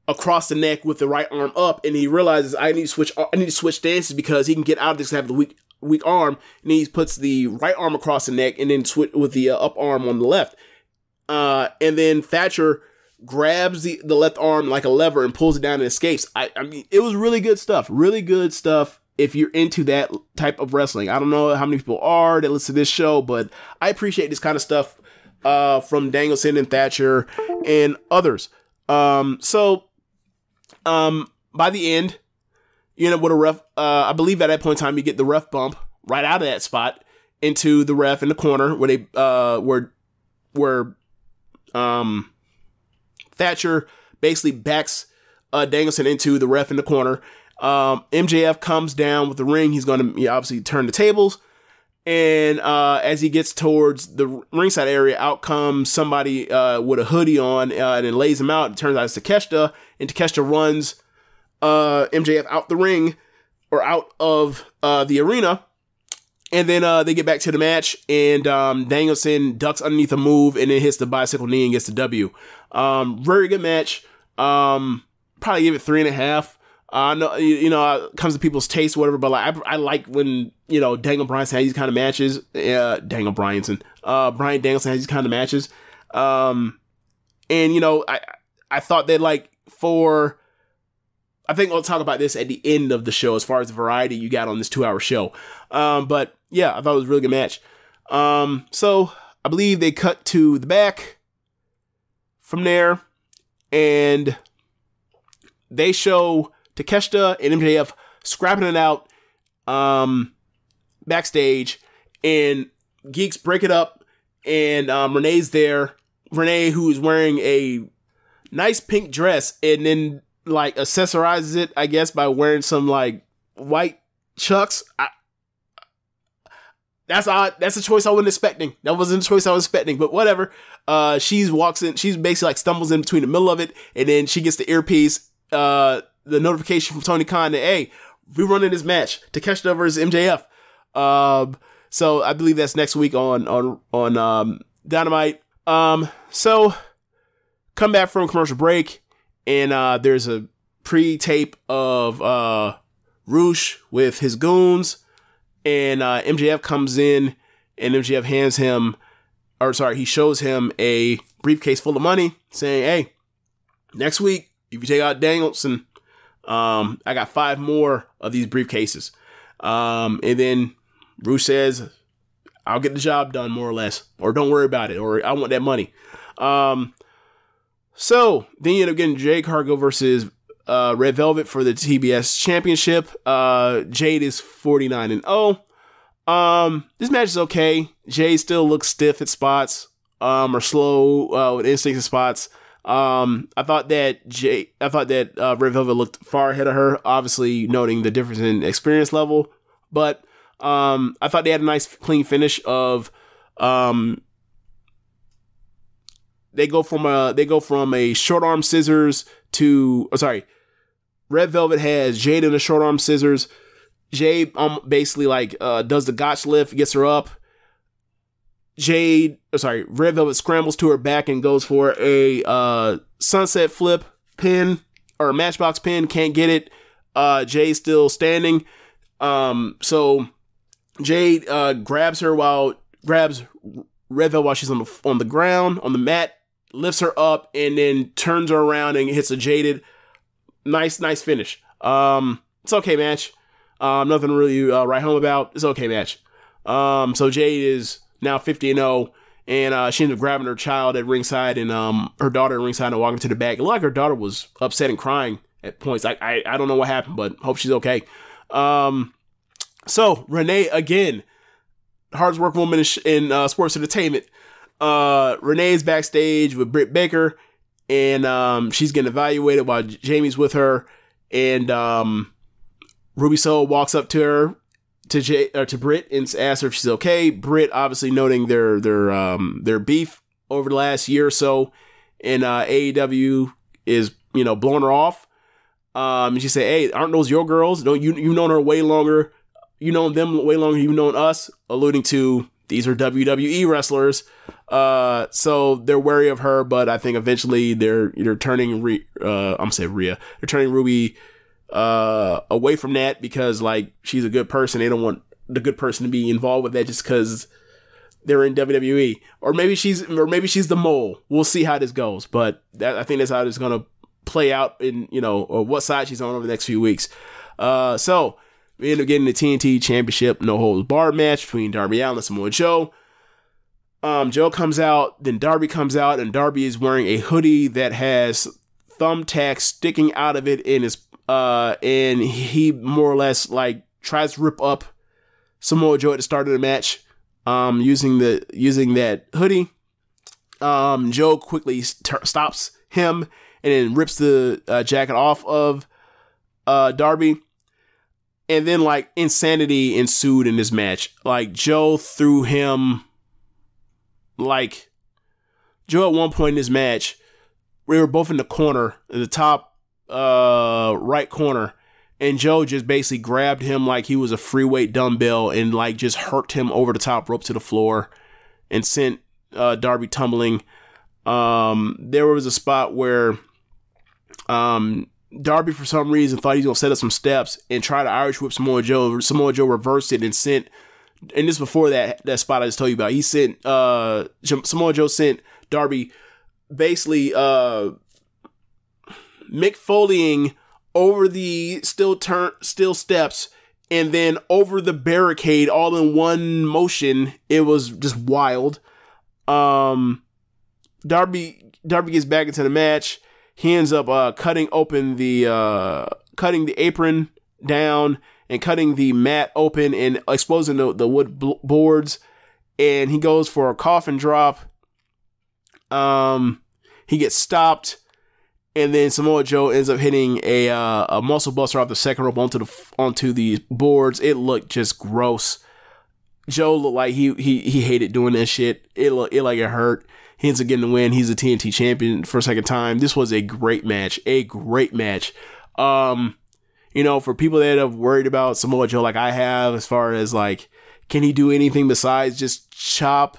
across the neck with the right arm up, and he realizes I need to switch stances because he can get out of this and have the weak arm, and he puts the right arm across the neck and then switch with the up arm on the left. And then Thatcher grabs the left arm like a lever and pulls it down and escapes. I mean, it was really good stuff. Really good stuff if you're into that type of wrestling. I don't know how many people are that listen to this show, but I appreciate this kind of stuff from Danielson and Thatcher and others. So by the end, you know, with a ref, I believe at that point in time, you get the ref bump right out of that spot into the ref in the corner where they, where Thatcher basically backs Danielson into the ref in the corner. MJF comes down with the ring. He's going to obviously turn the tables. And as he gets towards the ringside area, out comes somebody with a hoodie on and then lays him out. It turns out it's Takeshita. And Takeshita runs MJF out the ring or out of the arena. And then they get back to the match, and Danielson ducks underneath a move and then hits the bicycle knee and gets the W. Very good match. Probably give it 3.5. I know, you know, it comes to people's taste, whatever, but like I like when, you know, Daniel Bryanson has these kind of matches. Brian Danielson has these kind of matches. And you know, I thought that like I think I'll talk about this at the end of the show as far as the variety you got on this 2-hour show. But yeah, I thought it was a really good match. So I believe they cut to the back from there, and they show Takeshita and MJF scrapping it out backstage, and Geeks break it up, and Renee's there. Renee, who is wearing a nice pink dress, and then like accessorizes it, I guess, by wearing some like white chucks. That's odd. That's a choice I wasn't expecting. That wasn't a choice I was expecting, but whatever. She walks in, she's basically like stumbles in between the middle of it, and then she gets the earpiece, the notification from Tony Khan that, hey, we're running this match, Takeshita versus MJF. So I believe that's next week on Dynamite. So come back from commercial break, and there's a pre-tape of Roosh with his goons, and MJF comes in, and MJF he shows him a briefcase full of money, saying, hey, next week, if you take out Danielson, I got 5 more of these briefcases. And then Roosh says, I'll get the job done, more or less, or don't worry about it, or I want that money. So then you end up getting Jade Cargill versus Red Velvet for the TBS Championship. Jade is 49-0. This match is okay. Jade still looks stiff at spots, or slow with instincts at spots. I thought that Red Velvet looked far ahead of her, obviously noting the difference in experience level. But I thought they had a nice clean finish of they go from a short arm scissors to Red Velvet has Jade in the short arm scissors. Jade basically like does the gotch lift, gets her up. Red Velvet scrambles to her back and goes for a sunset flip pin or a matchbox pin, can't get it. Jade's still standing. So Jade grabs Red Velvet while she's on the ground, on the mat, lifts her up, and then turns her around and hits a Jaded. Nice finish. It's okay match. Nothing to really write home about. It's okay match. So Jade is now 50-0, and she ended up grabbing her child at ringside and her daughter at ringside and walking to the back. It looked like her daughter was upset and crying at points. I don't know what happened, but hope she's okay. So Renee again, hardest working woman in sports entertainment. Renee's backstage with Britt Baker, and she's getting evaluated while Jamie's with her, and Ruby Soho walks up to her, to Britt, and asks her if she's okay. Britt obviously noting their beef over the last year or so, and AEW is blowing her off. And she said, "Hey, aren't those your girls? Don't you've known her way longer? You know them way longer. You've known us," alluding to these are WWE wrestlers. So they're wary of her, but I think eventually they're turning They're turning Ruby away from that because like she's a good person. They don't want the good person to be involved with that just because they're in WWE. Or maybe she's the mole. We'll see how this goes. But I think that's how it's gonna play out in, or what side she's on over the next few weeks. So we end up getting the TNT Championship no holds barred match between Darby Allin and Samoa Joe. Joe comes out, then Darby comes out, and Darby is wearing a hoodie that has thumbtacks sticking out of it and he more or less like tries to rip up Samoa Joe at the start of the match, using that hoodie. Joe quickly stops him and then rips the jacket off of Darby. And then, like, insanity ensued in this match. Like, Joe threw him, like, Joe at one point in this match, we were both in the corner, in the top right corner, and Joe just basically grabbed him like he was a free weight dumbbell and, like, just hurked him over the top rope to the floor and sent Darby tumbling. There was a spot where Darby, for some reason, thought he was going to set up some steps and try to Irish whip Samoa Joe. Samoa Joe reversed it and sent, and this before that spot I just told you about, he sent, Samoa Joe sent Darby basically Mick Foleying over the steel steps and then over the barricade all in one motion. It was just wild. Darby gets back into the match. He ends up cutting the apron down and cutting the mat open and exposing the wood boards. And he goes for a coffin drop. He gets stopped, and then Samoa Joe ends up hitting a muscle buster off the second rope onto the boards. It looked just gross. Joe looked like he hated doing that shit. It like it hurt. He ends up getting the win. He's a TNT champion for a second time. This was a great match. For people that have worried about Samoa Joe like I have, as far as like, can he do anything besides just chop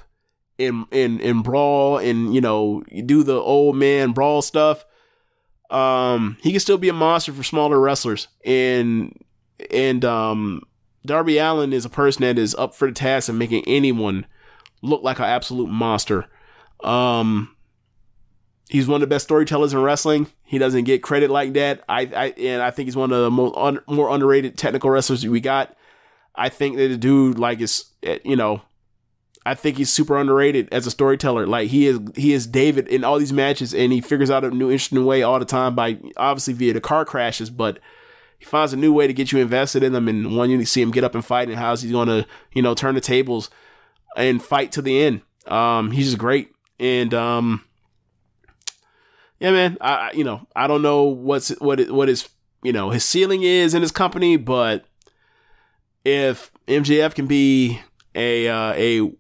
and brawl and, do the old man brawl stuff? He can still be a monster for smaller wrestlers. And Darby Allin is a person that is up for the task of making anyone look like an absolute monster. He's one of the best storytellers in wrestling. He doesn't get credit like that. I think he's one of the more underrated technical wrestlers we got. I think that the dude, like, I think he's super underrated as a storyteller. Like, he is David in all these matches, and he figures out a new interesting way all the time by obviously via the car crashes, but he finds a new way to get you invested in him and want you to see him get up and fight and how he's going to, turn the tables and fight to the end. He's just great. And, yeah, man, I don't know what his, his ceiling is in his company, but if MJF can be a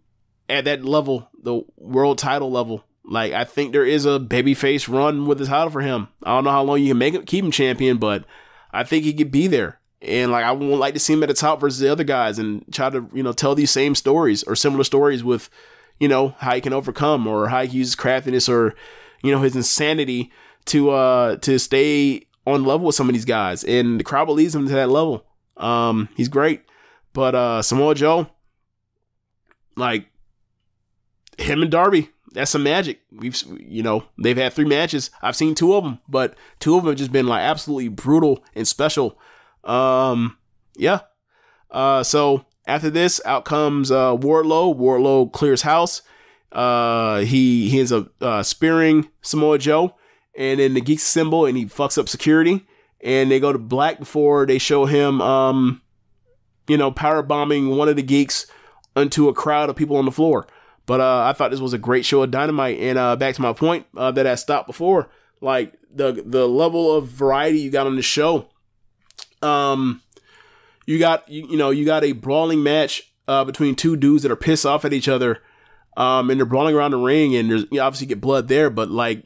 at that level, the world title level, like, I think there is a babyface run with the title for him. I don't know how long you can keep him champion, but I think he could be there. And, like, I would like to see him at the top versus the other guys and try to, tell these same stories or similar stories with, how he can overcome or how he uses craftiness or, his insanity to stay on level with some of these guys. And the crowd believes him to that level. He's great. But Samoa Joe, like, him and Darby, that's some magic. They've had 3 matches. I've seen 2 of them, but 2 of them have just been, like, absolutely brutal and special. Yeah. So after this, out comes Wardlow. Wardlow clears house. He ends up spearing Samoa Joe, and then the Geek symbol, and he fucks up security. And they go to black before they show him, power bombing one of the Geeks into a crowd of people on the floor. But I thought this was a great show of Dynamite. And back to my point that I stopped before, like the level of variety you got on the show. You got a brawling match between 2 dudes that are pissed off at each other. And they're brawling around the ring, and there's, obviously get blood there, but, like,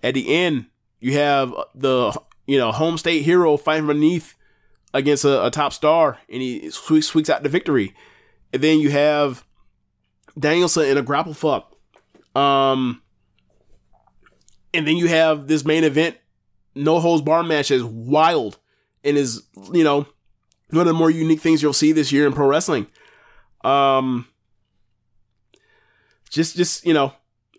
at the end, you have the, home state hero fighting beneath against a top star, and he squeaks out the victory. And then you have Danielson in a grapple fuck. And then you have this main event, no holds bar match is wild and is, you know, one of the more unique things you'll see this year in pro wrestling. Just, you know,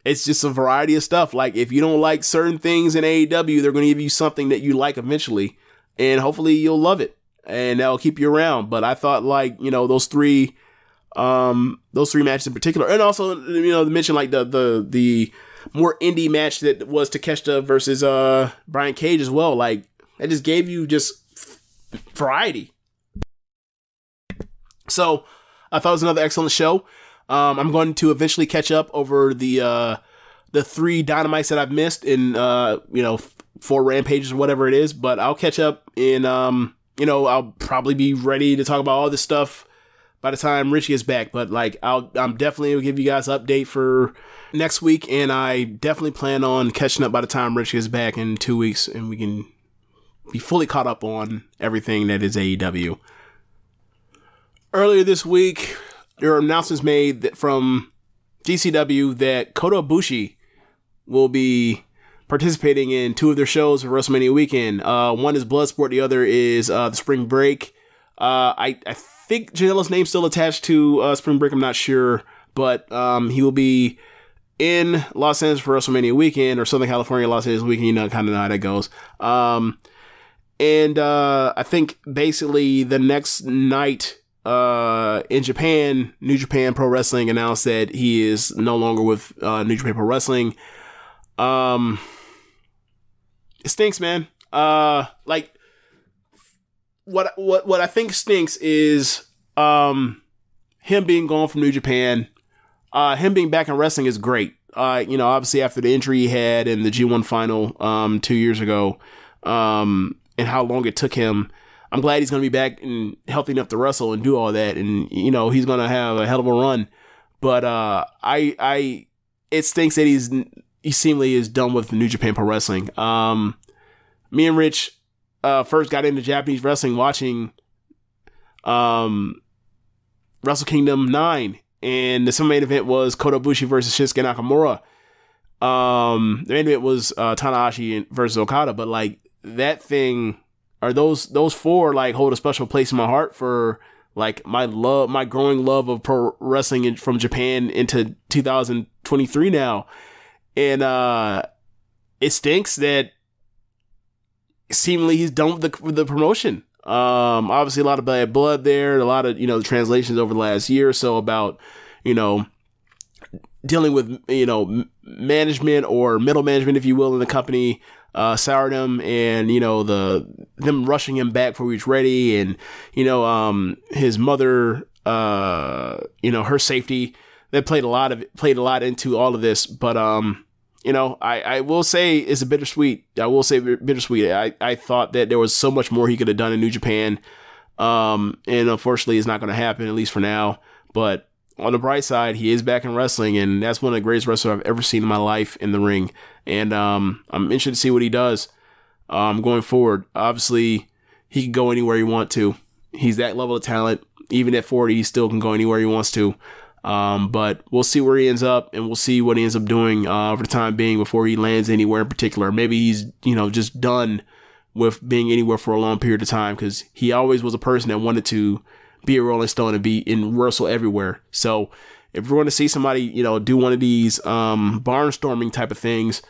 it's just a variety of stuff. Like, if you don't like certain things in AEW, they're going to give you something that you like eventually, and hopefully you'll love it, and that'll keep you around. But I thought, like, you know, those three matches in particular, and also, you know, to mention like the more indie match that was Takeshita versus Brian Cage as well. Like, that just gave you just variety. So I thought it was another excellent show. I'm going to eventually catch up over the 3 Dynamites that I've missed in, you know, 4 Rampages or whatever it is, but I'll catch up in, you know, I'll probably be ready to talk about all this stuff by the time Richie is back. But like, I'm definitely will give you guys an update for next week, and I definitely plan on catching up by the time Richie is back in 2 weeks, and we can be fully caught up on everything that is AEW. Earlier this week, there were announcements made from GCW that Kota Ibushi will be participating in 2 of their shows for WrestleMania weekend. One is Bloodsport, the other is the Spring Break. I think Janela's name's still attached to Spring Break, I'm not sure, but he will be in Los Angeles for WrestleMania weekend, or Southern California, Los Angeles weekend, you know, kind of know how that goes. And I think basically the next night in Japan, New Japan Pro Wrestling announced that he is no longer with New Japan Pro Wrestling. It stinks, man. Like, what I think stinks is him being gone from New Japan. Him being back in wrestling is great. You know, obviously after the injury he had in the G1 final 2 years ago, and how long it took him. I'm glad he's going to be back and healthy enough to wrestle and do all that. And, you know, he's going to have a hell of a run. But it stinks that he seemingly is done with New Japan Pro Wrestling. Me and Rich first got into Japanese wrestling watching Wrestle Kingdom 9. And the main event was Kota Ibushi versus Shinsuke Nakamura. The main event was Tanahashi versus Okada. But, like, that thing... Or those 4 like hold a special place in my heart for like my growing love of pro wrestling from Japan into 2023 now. And it stinks that seemingly he's done with the promotion. Obviously a lot of bad blood there, a lot of, you know, the translations over the last year or so about, you know, dealing with, you know, management or middle management, if you will, in the company. Soured him, and, you know, them rushing him back before he was ready, and, you know, his mother, you know, her safety, that played a lot into all of this. But you know, I will say it's a bittersweet. I thought that there was so much more he could have done in New Japan, and unfortunately it's not going to happen, at least for now. But on the bright side, he is back in wrestling, and that's one of the greatest wrestlers I've ever seen in my life in the ring. And I'm interested to see what he does going forward. Obviously, he can go anywhere he wants to. He's that level of talent. Even at 40, he still can go anywhere he wants to. But we'll see where he ends up, and we'll see what he ends up doing for the time being before he lands anywhere in particular. Maybe he's, you know, just done with being anywhere for a long period of time, because he always was a person that wanted to be a Rolling Stone and be in wrestle everywhere. So if we're going to see somebody, you know, do one of these barnstorming type of things,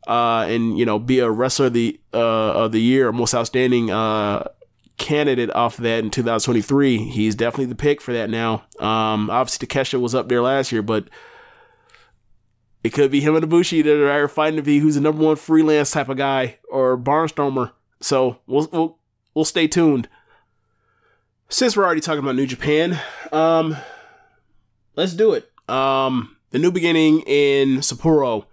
and, you know, be a wrestler of the year, or most outstanding candidate off of that in 2023, he's definitely the pick for that now. Obviously Takeshita was up there last year, but it could be him and Ibushi that are fighting to be who's the number 1 freelance type of guy or barnstormer. So we'll stay tuned. Since we're already talking about New Japan, let's do it. The New Beginning in Sapporo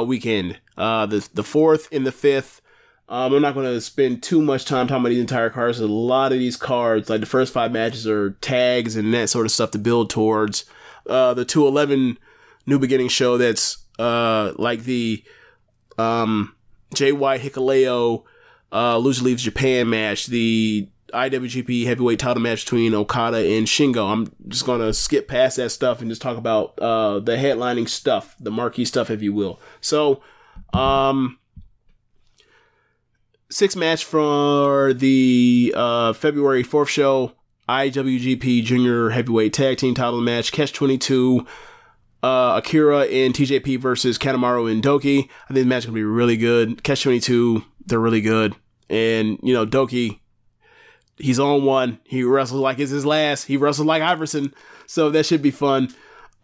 weekend, the 4th and the 5th. I'm not going to spend too much time talking about these entire cards. A lot of these cards, like the first 5 matches, are tags and that sort of stuff to build towards. The 211 New Beginning show, that's like the Jay White Hikuleo Lucha Leaves Japan match, the IWGP Heavyweight title match between Okada and Shingo. I'm just going to skip past that stuff and just talk about the headlining stuff, the marquee stuff, if you will. So, 6th match for the February 4th show, IWGP Junior Heavyweight Tag Team title match, Catch 22, Akira and TJP versus Kanemaru and Doki. I think the match is going to be really good. Catch 22, they're really good. And, you know, Doki, he's on one. He wrestles like it's his last. He wrestled like Iverson. So that should be fun.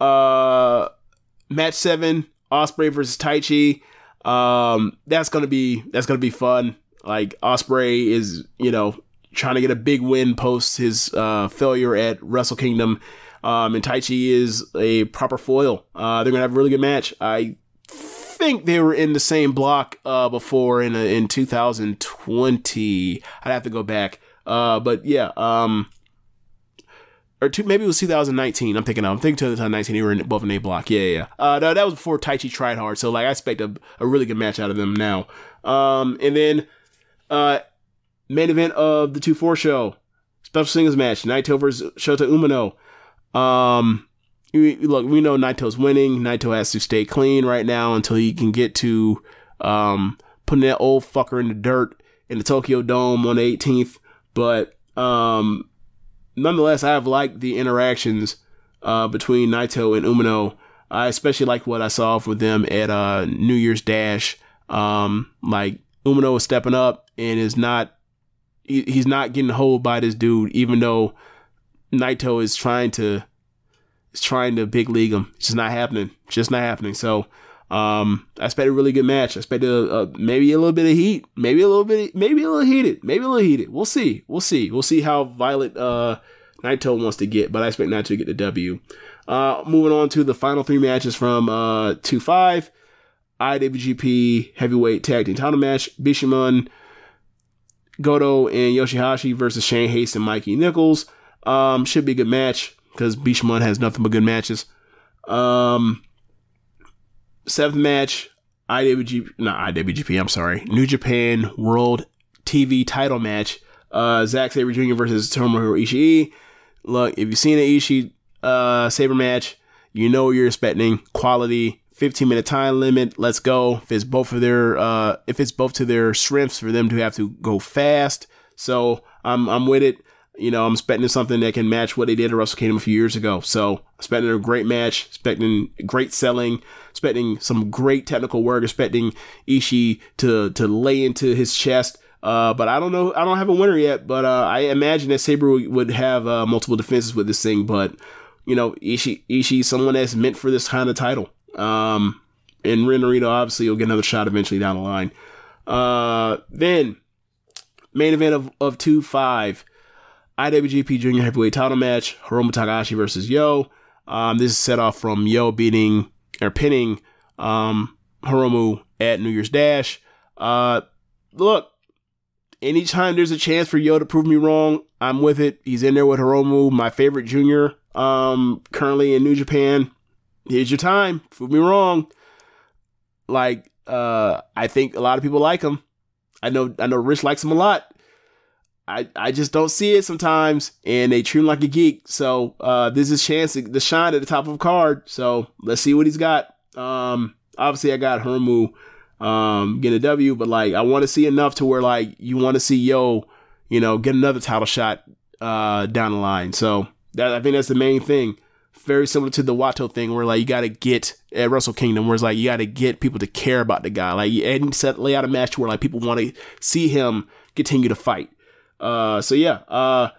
Match 7, Ospreay versus Taichi. That's gonna be fun. Like, Ospreay is, you know, trying to get a big win post his failure at Wrestle Kingdom. And Taichi is a proper foil. They're gonna have a really good match. I think they were in the same block before in 2020. I'd have to go back. But yeah, maybe it was 2019. I'm thinking 2019. They were both in a block. Yeah. No, that was before Taichi tried hard. So like, I expect a really good match out of them now. And then main event of the 2-4 show, special singles match, Naito versus Shota Umino. Look, we know Naito's winning. Naito has to stay clean right now until he can get to putting that old fucker in the dirt in the Tokyo Dome on the 18th. But nonetheless, I have liked the interactions between Naito and Umino. I especially like what I saw with them at New Year's Dash. Like, Umino is stepping up and he's not getting holed by this dude, even though Naito is trying to big league him. It's just not happening. So I expect a really good match. I expect maybe a little bit of heat, maybe a little heated. We'll see how violent Naito wants to get, but I expect Naito to get the W. Moving on to the final 3 matches from 2-5, IWGP Heavyweight Tag Team title match, Bishamon, Goto, and Yoshihashi versus Shane Haste and Mikey Nichols. Should be a good match because Bishamon has nothing but good matches. 7th match, New Japan World TV title match, Zack Sabre Jr. versus Tomohiro Ishii. Look, if you've seen an Ishii Sabre match, you know what you're expecting. Quality, 15-minute time limit. Let's go. If it's both to their strengths for them to have to go fast. So I'm with it. You know, I'm expecting something that can match what they did at Wrestle Kingdom a few years ago. So, expecting a great match, expecting great selling, expecting some great technical work, expecting Ishii to lay into his chest. But I don't know. I don't have a winner yet, but I imagine that Sabre would have multiple defenses with this thing. But, you know, Ishii, someone that's meant for this kind of title. And Ren Narita, obviously, will get another shot eventually down the line. Then, main event of 2-5. IWGP Junior Heavyweight title match, Hiromu Takahashi versus Yo. This is set off from Yo pinning Hiromu at New Year's Dash. Look, anytime there's a chance for Yo to prove me wrong, I'm with it. He's in there with Hiromu, my favorite junior, currently in New Japan. Here's your time. Prove me wrong. Like, I think a lot of people like him. I know Rich likes him a lot. I just don't see it sometimes, and they treat him like a geek. So this is his chance to shine at the top of a card. So let's see what he's got. Obviously, I got Hiromu getting a W, but like, I want to see enough to where like you want to see Yo, you know, get another title shot down the line. So I think that's the main thing. Very similar to the Watto thing, where like you got to get at Wrestle Kingdom, where it's like you got to get people to care about the guy. Like, and lay out a match where like people want to see him continue to fight. So yeah,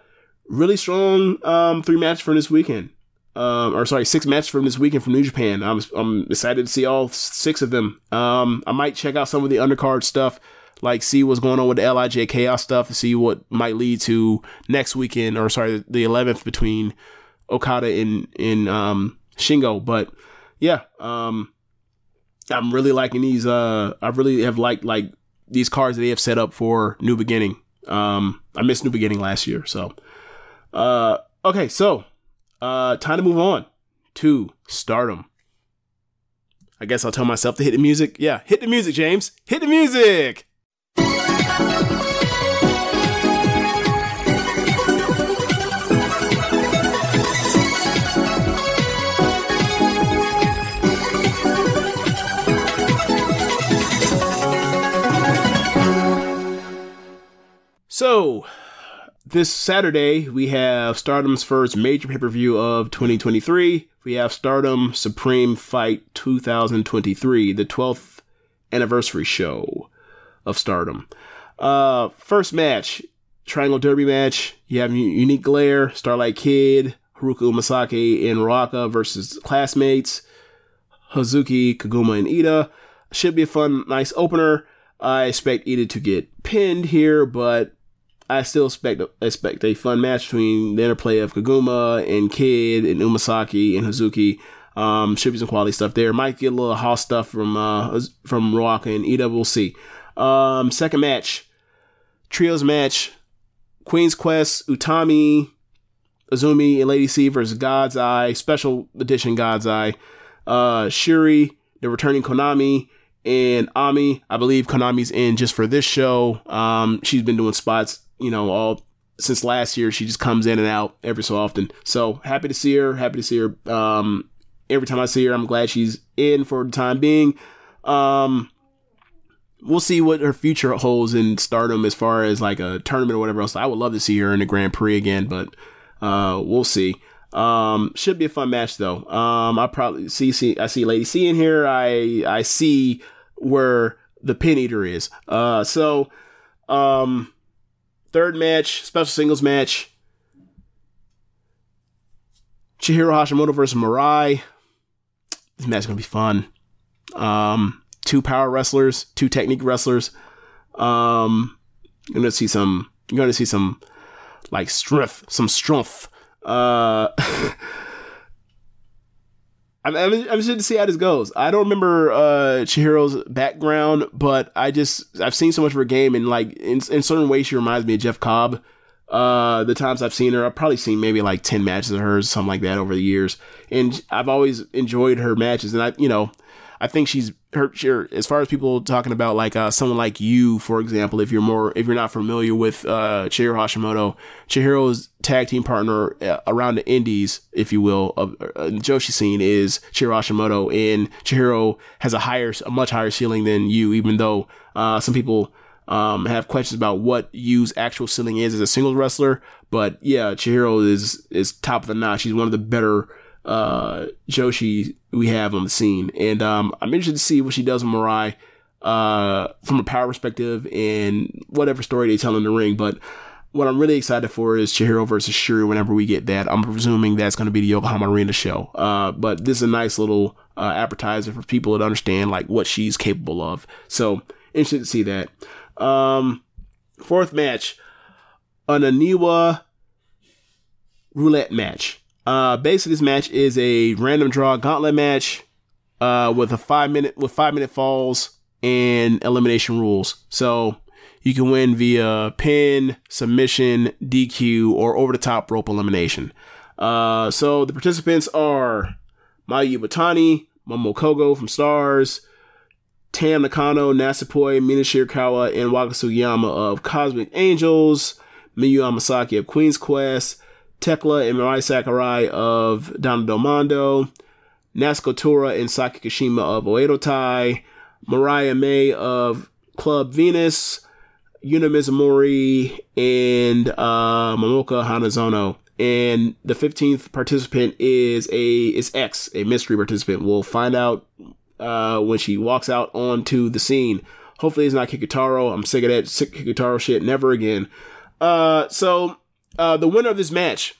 really strong 3 matches from this weekend. 6 matches from this weekend from New Japan. I'm excited to see all 6 of them. I might check out some of the undercard stuff, like see what's going on with the LIJ Chaos stuff, and see what might lead to next weekend, the 11th between Okada and Shingo. But yeah, I'm really liking these. I really have liked like these cards that they have set up for New Beginning. I missed New Beginning last year, so okay, so time to move on to Stardom. I guess I'll tell myself to hit the music. Yeah, hit the music, James. Hit the music. So, this Saturday, we have Stardom's first major pay-per-view of 2023. We have Stardom Supreme Fight 2023, the 12th anniversary show of Stardom. First match, Triangle Derby match. You have Unique Glare, Starlight Kid, Haruka Umasaki, and Ruaka versus classmates, Hazuki, Kaguma, and Ida. Should be a fun, nice opener. I expect Ida to get pinned here, but I still expect a fun match between the interplay of Kaguma and Kid and Umasaki and Hazuki. Should be some quality stuff there. Might get a little house stuff from Ruaka and Ida. We'll see. Second match, trios match, Queen's Quest, Utami, Azumi, and Lady C versus God's Eye, special edition God's Eye. Shuri, the returning Konami, and Ami. I believe Konami's in just for this show. She's been doing spots, all since last year. She just comes in and out every so often. So happy to see her. Every time I see her, I'm glad she's in for the time being. We'll see what her future holds in Stardom as far as like a tournament or whatever else. I would love to see her in the Grand Prix again, but we'll see. Should be a fun match though. I probably I see Lady C in here. I see where the pin eater is. Third match, special singles match, Chihiro Hashimoto versus Mirai. This match is gonna be fun. Two power wrestlers, two technique wrestlers. You're gonna see some like strength. I'm interested to see how this goes. I don't remember Chihiro's background, but I've seen so much of her game, and like in certain ways she reminds me of Jeff Cobb. The times I've seen her, I've probably seen maybe like 10 matches of hers, something like that over the years, and I've always enjoyed her matches. And I think she's as far as people talking about like someone like you, for example, if you're not familiar with Chihiro Hashimoto, Chihiro's tag team partner around the indies, if you will, of the Joshi scene is Chihiro Hashimoto, and Chihiro has a much higher ceiling than you, even though some people have questions about what Yu's actual ceiling is as a singles wrestler. But yeah, Chihiro is top of the notch. She's one of the better Joshi we have on the scene, and I'm interested to see what she does with Mirai from a power perspective and whatever story they tell in the ring. But what I'm really excited for is Chihiro versus Shuri whenever we get that. I'm presuming that's going to be the Yokohama Arena show, but this is a nice little appetizer for people to understand like what she's capable of. So interested to see that. Fourth match, an Aniwa roulette match. Basically this match is a random draw gauntlet match, with 5 minute falls and elimination rules. So you can win via pin, submission, DQ, or over the top rope elimination. So the participants are Mayu Iwatani, Momo Kogo from Stars, Tam Nakano, Nasapoi, Mina Shirakawa, and Waka Sugiyama of Cosmic Angels, Miyu Amasaki of Queen's Quest, Tekla and Mirai Sakurai of Donna Del Mondo, Natsuko Tora and Saki Kashima of Oedo Tai, Mariah May of Club Venus, Yuna Mizumori, and Momoka Hanazono. And the 15th participant is X, a mystery participant. We'll find out when she walks out onto the scene. Hopefully it's not Kikutaro. I'm sick of that Kikutaro shit. Never again. So the winner of this match,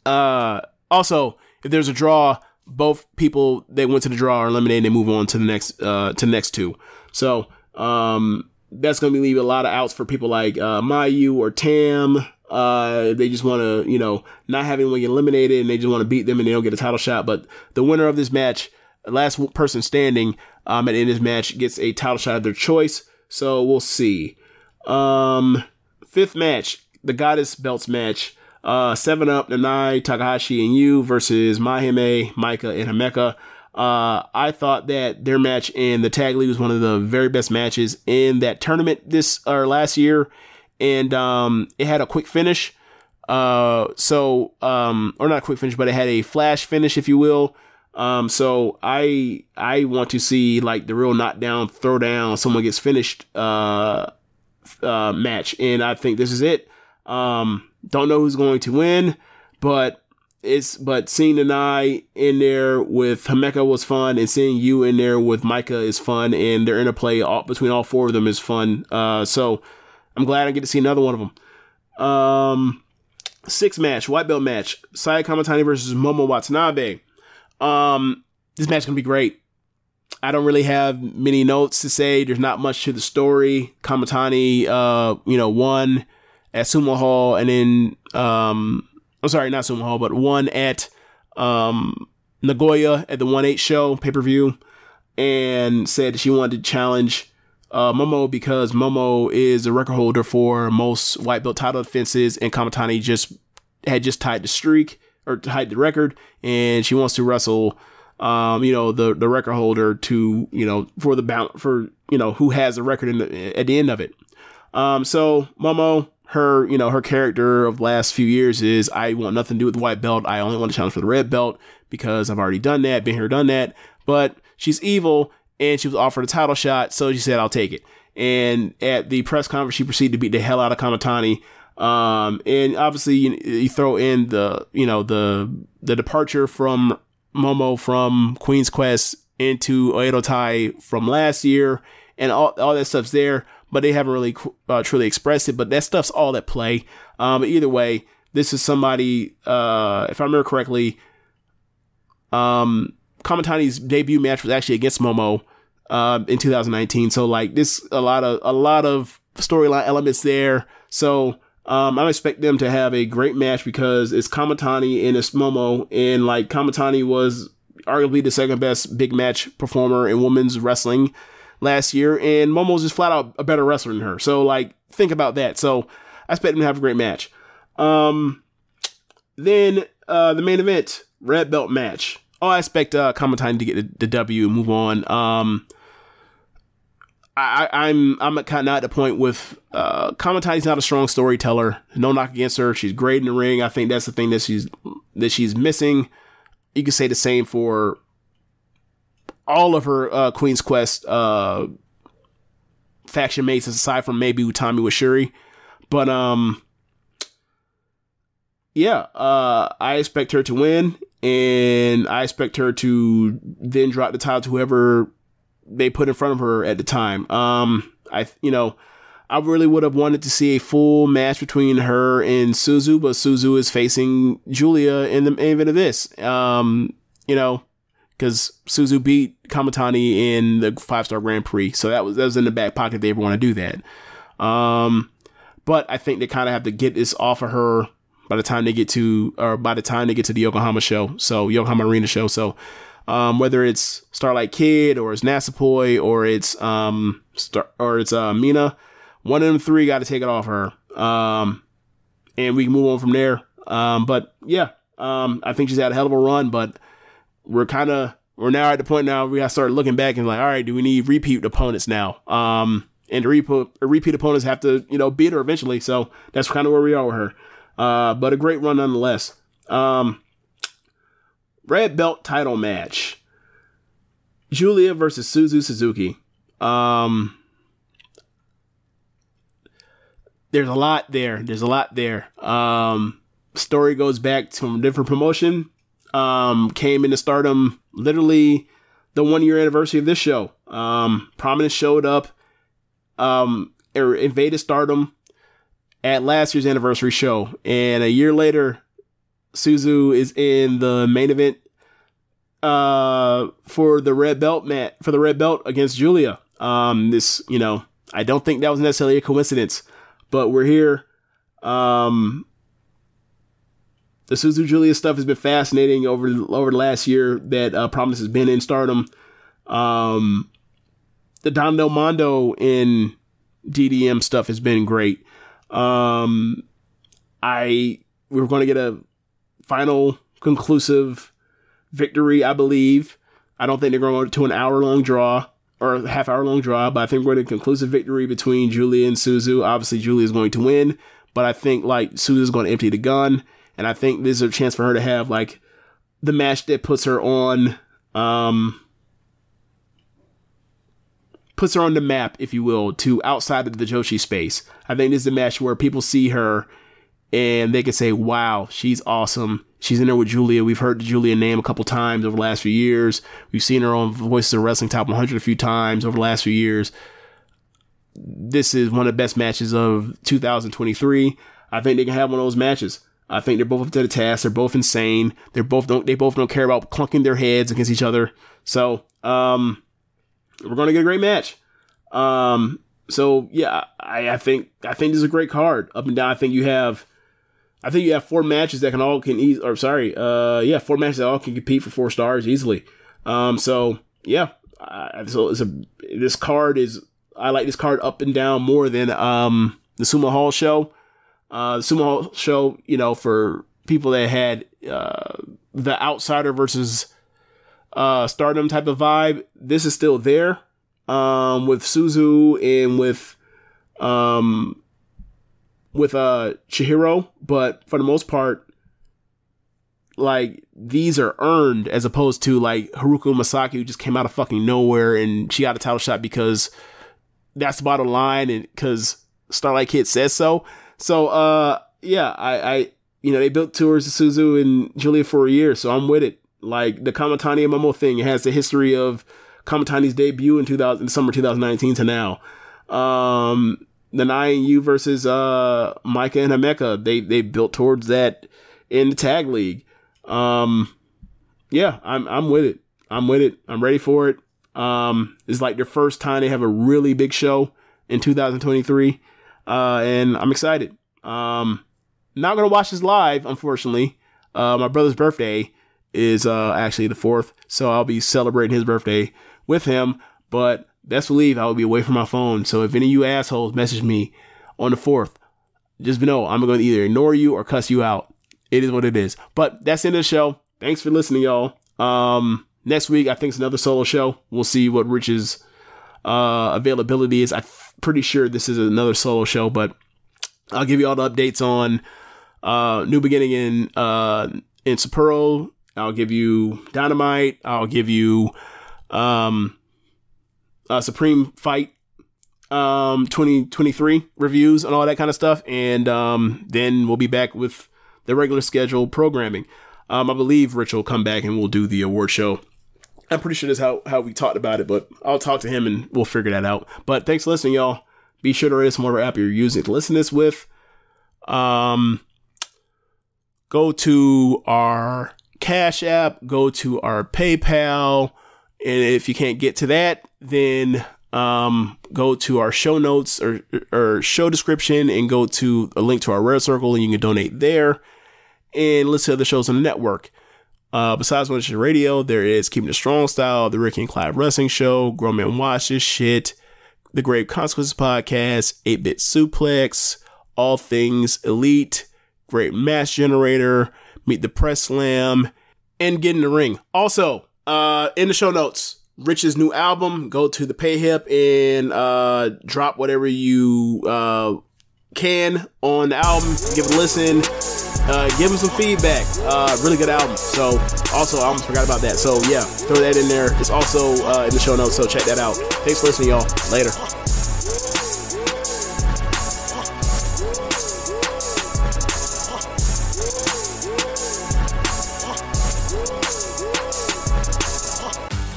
also, if there's a draw, both people that went to the draw are eliminated and move on to the next two. So that's going to leave a lot of outs for people like Mayu or Tam. They just want to, not have anyone get eliminated, and they just want to beat them and they don't get a title shot. But the winner of this match, last person standing at the end of this match, gets a title shot of their choice. So we'll see. Fifth match, the Goddess Belts match. 7-Up, Nanai, Takahashi, and Yu versus Mahime, Maika, and Himeka. I thought that their match in the Tag League was one of the very best matches in that tournament last year. And it had a quick finish. Or not a quick finish, but it had a flash finish, if you will. So I want to see like the real knockdown, throwdown, someone gets finished match, and I think this is it. Don't know who's going to win, but seeing Nanai in there with Himeka was fun, and seeing you in there with Micah is fun, and their interplay between all four of them is fun. So I'm glad I get to see another one of them. Sixth match, white belt match, Saya Kamitani versus Momo Watanabe. This match is gonna be great. I don't really have many notes to say. There's not much to the story. Kamitani, won at Sumo Hall, and then I'm sorry, not Sumo Hall, but won at Nagoya at the 1/8 show pay-per-view, and said she wanted to challenge Momo because Momo is the record holder for most white belt title defenses, and Kamitani had just tied the streak or tied the record, and she wants to wrestle the record holder to for who has the record at the end of it. So Momo, her character of the last few years is, I want nothing to do with the white belt. I only want to challenge for the red belt because I've already done that, been here, done that. But she's evil, and she was offered a title shot, so she said, I'll take it. And at the press conference, she proceeded to beat the hell out of Kamitani. And obviously you throw in the departure from Momo from Queen's Quest into Oedo Tai from last year, and all that stuff's there, but they haven't really truly expressed it. But that stuff's all at play. But either way, this is somebody, if I remember correctly, Kamitani's debut match was actually against Momo in 2019. So like this, a lot of storyline elements there. So I expect them to have a great match because it's Kamitani and it's Momo, and like Kamitani was arguably the second best big match performer in women's wrestling last year, and Momo's just flat out a better wrestler than her. So like, think about that. So I expect them to have a great match. Then the main event, red belt match. I expect Kamitani to get the W and move on. I'm kind of at the point with Kamitani's not a strong storyteller. No knock against her. She's great in the ring. I think that's the thing that she's missing. You could say the same for all of her Queen's Quest faction mates, aside from maybe Utami Washiri. But I expect her to win, and I expect her to then drop the title to whoever they put in front of her at the time. I really would have wanted to see a full match between her and Suzu, but Suzu is facing Julia in the main event of this. Because Suzu beat Kamitani in the 5-star Grand Prix, so that was in the back pocket if they ever want to do that. But I think they kind of have to get this off of her by the time they get to the Yokohama show, so Yokohama Arena show. So whether it's Starlight Kid or it's Natsupoi or it's Mina, one of them three got to take it off her, and we can move on from there. I think she's had a hell of a run, but we're now at the point now we got to start looking back and like, all right, do we need repeat opponents now? And the repeat opponents have to beat her eventually. So that's kind of where we are with her. But a great run nonetheless. Red belt title match. Julia versus Suzu Suzuki. There's a lot there. Story goes back to a different promotion. Came into Stardom literally the 1-year anniversary of this show. Prominence showed up, invaded Stardom at last year's anniversary show, and a year later, Suzu is in the main event for the red belt against Julia. I don't think that was necessarily a coincidence, but we're here. The Suzu Julia stuff has been fascinating over the last year that Prominence has been in Stardom. The Don Del Mondo in DDM stuff has been great. We're going to get a final conclusive victory, I believe. I don't think they're going to an hour-long draw or a half-hour-long draw, but I think we're going to get a conclusive victory between Julia and Suzu. Obviously, Julia is going to win, but I think Suzu is going to empty the gun. And I think this is a chance for her to have the match that puts her on puts her on the map, if you will, to outside of the Joshi space. I think this is a match where people see her and they can say, wow, she's awesome. She's in there with Julia. We've heard the Julia name a couple times over the last few years. We've seen her on Voices of Wrestling Top 100 a few times over the last few years. This is one of the best matches of 2023. I think they can have one of those matches. I think they're both up to the task. They're both insane. They both don't care about clunking their heads against each other. So, we're going to get a great match. So yeah, I think this is a great card up and down. I think you have 4 matches that four matches that all can compete for 4 stars easily. So yeah, this card is, I like this card up and down more than, the Sumo Hall show. The Sumo Hall show, you know, for people that had, the outsider versus, Stardom type of vibe. This is still there, with Suzu and with Chihiro, but for the most part, like, these are earned, as opposed to like Haruka Masaki, who just came out of fucking nowhere and she got a title shot because that's the bottom line and because Starlight Kid says so. So yeah, I they built tours to Suzu and Julia for a year, so I'm with it. Like the Kamatani and Momo thing, it has the history of Kamatani's debut in summer 2019 to now. The Nine versus Micah and Himeka, they built towards that in the tag league. Yeah, I'm with it. I'm ready for it. It's like their first time they have a really big show in 2023. And I'm excited. Not gonna watch this live, unfortunately. My brother's birthday is actually the 4th, so I'll be celebrating his birthday with him, but best believe I will be away from my phone. So if any of you assholes message me on the 4th, just know I'm going to either ignore you or cuss you out. It is what it is. But that's the end of the show. Thanks for listening, y'all. Next week, I think it's another solo show. We'll see what Rich's availability is. I'm pretty sure this is another solo show, but I'll give you all the updates on New Beginning in Sapporo. I'll give you Dynamite. I'll give you Supreme Fight 2023 reviews and all that kind of stuff. And then we'll be back with the regular scheduled programming. I believe Rich will come back and we'll do the award show. I'm pretty sure that's how we talked about it, but I'll talk to him and we'll figure that out. But thanks for listening, y'all. Be sure to rate us on whatever app you're using to listen to this with. Go to our Cash App, go to our PayPal, and if you can't get to that, then go to our show notes or show description and go to a link to our Red Circle, and you can donate there and listen to other shows on the network. Besides One Nation Radio, there is Keepin It Strong Style, the Ricky Clive Wrestling Show, Grown Man Watch This Shit, the Grave Consequences Podcast, 8-Bit Suplex, All Things Elite, Great Match Generator, Meet the Press Slam, and Get in the Ring. Also, in the show notes, Rich's new album. Go to the PayHip and drop whatever you can on the album. Give it a listen. Give him some feedback. Really good album. So, also, I almost forgot about that. So, yeah, throw that in there. It's also in the show notes, so check that out. Thanks for listening, y'all. Later.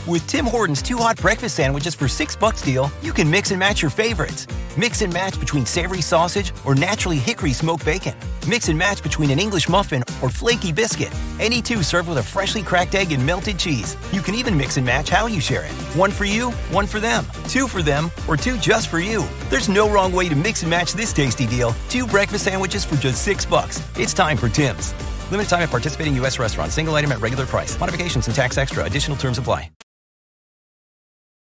With Tim Hortons 2 hot breakfast sandwiches for $6 deal, you can mix and match your favorites. Mix and match between savory sausage or naturally hickory smoked bacon. Mix and match between an English muffin or flaky biscuit. Any 2 served with a freshly cracked egg and melted cheese. You can even mix and match how you share it. 1 for you, 1 for them, 2 for them, or 2 just for you. There's no wrong way to mix and match this tasty deal. 2 breakfast sandwiches for just $6. It's time for Tim's. Limited time at participating U.S. restaurants. Single item at regular price. Modifications and tax extra. Additional terms apply.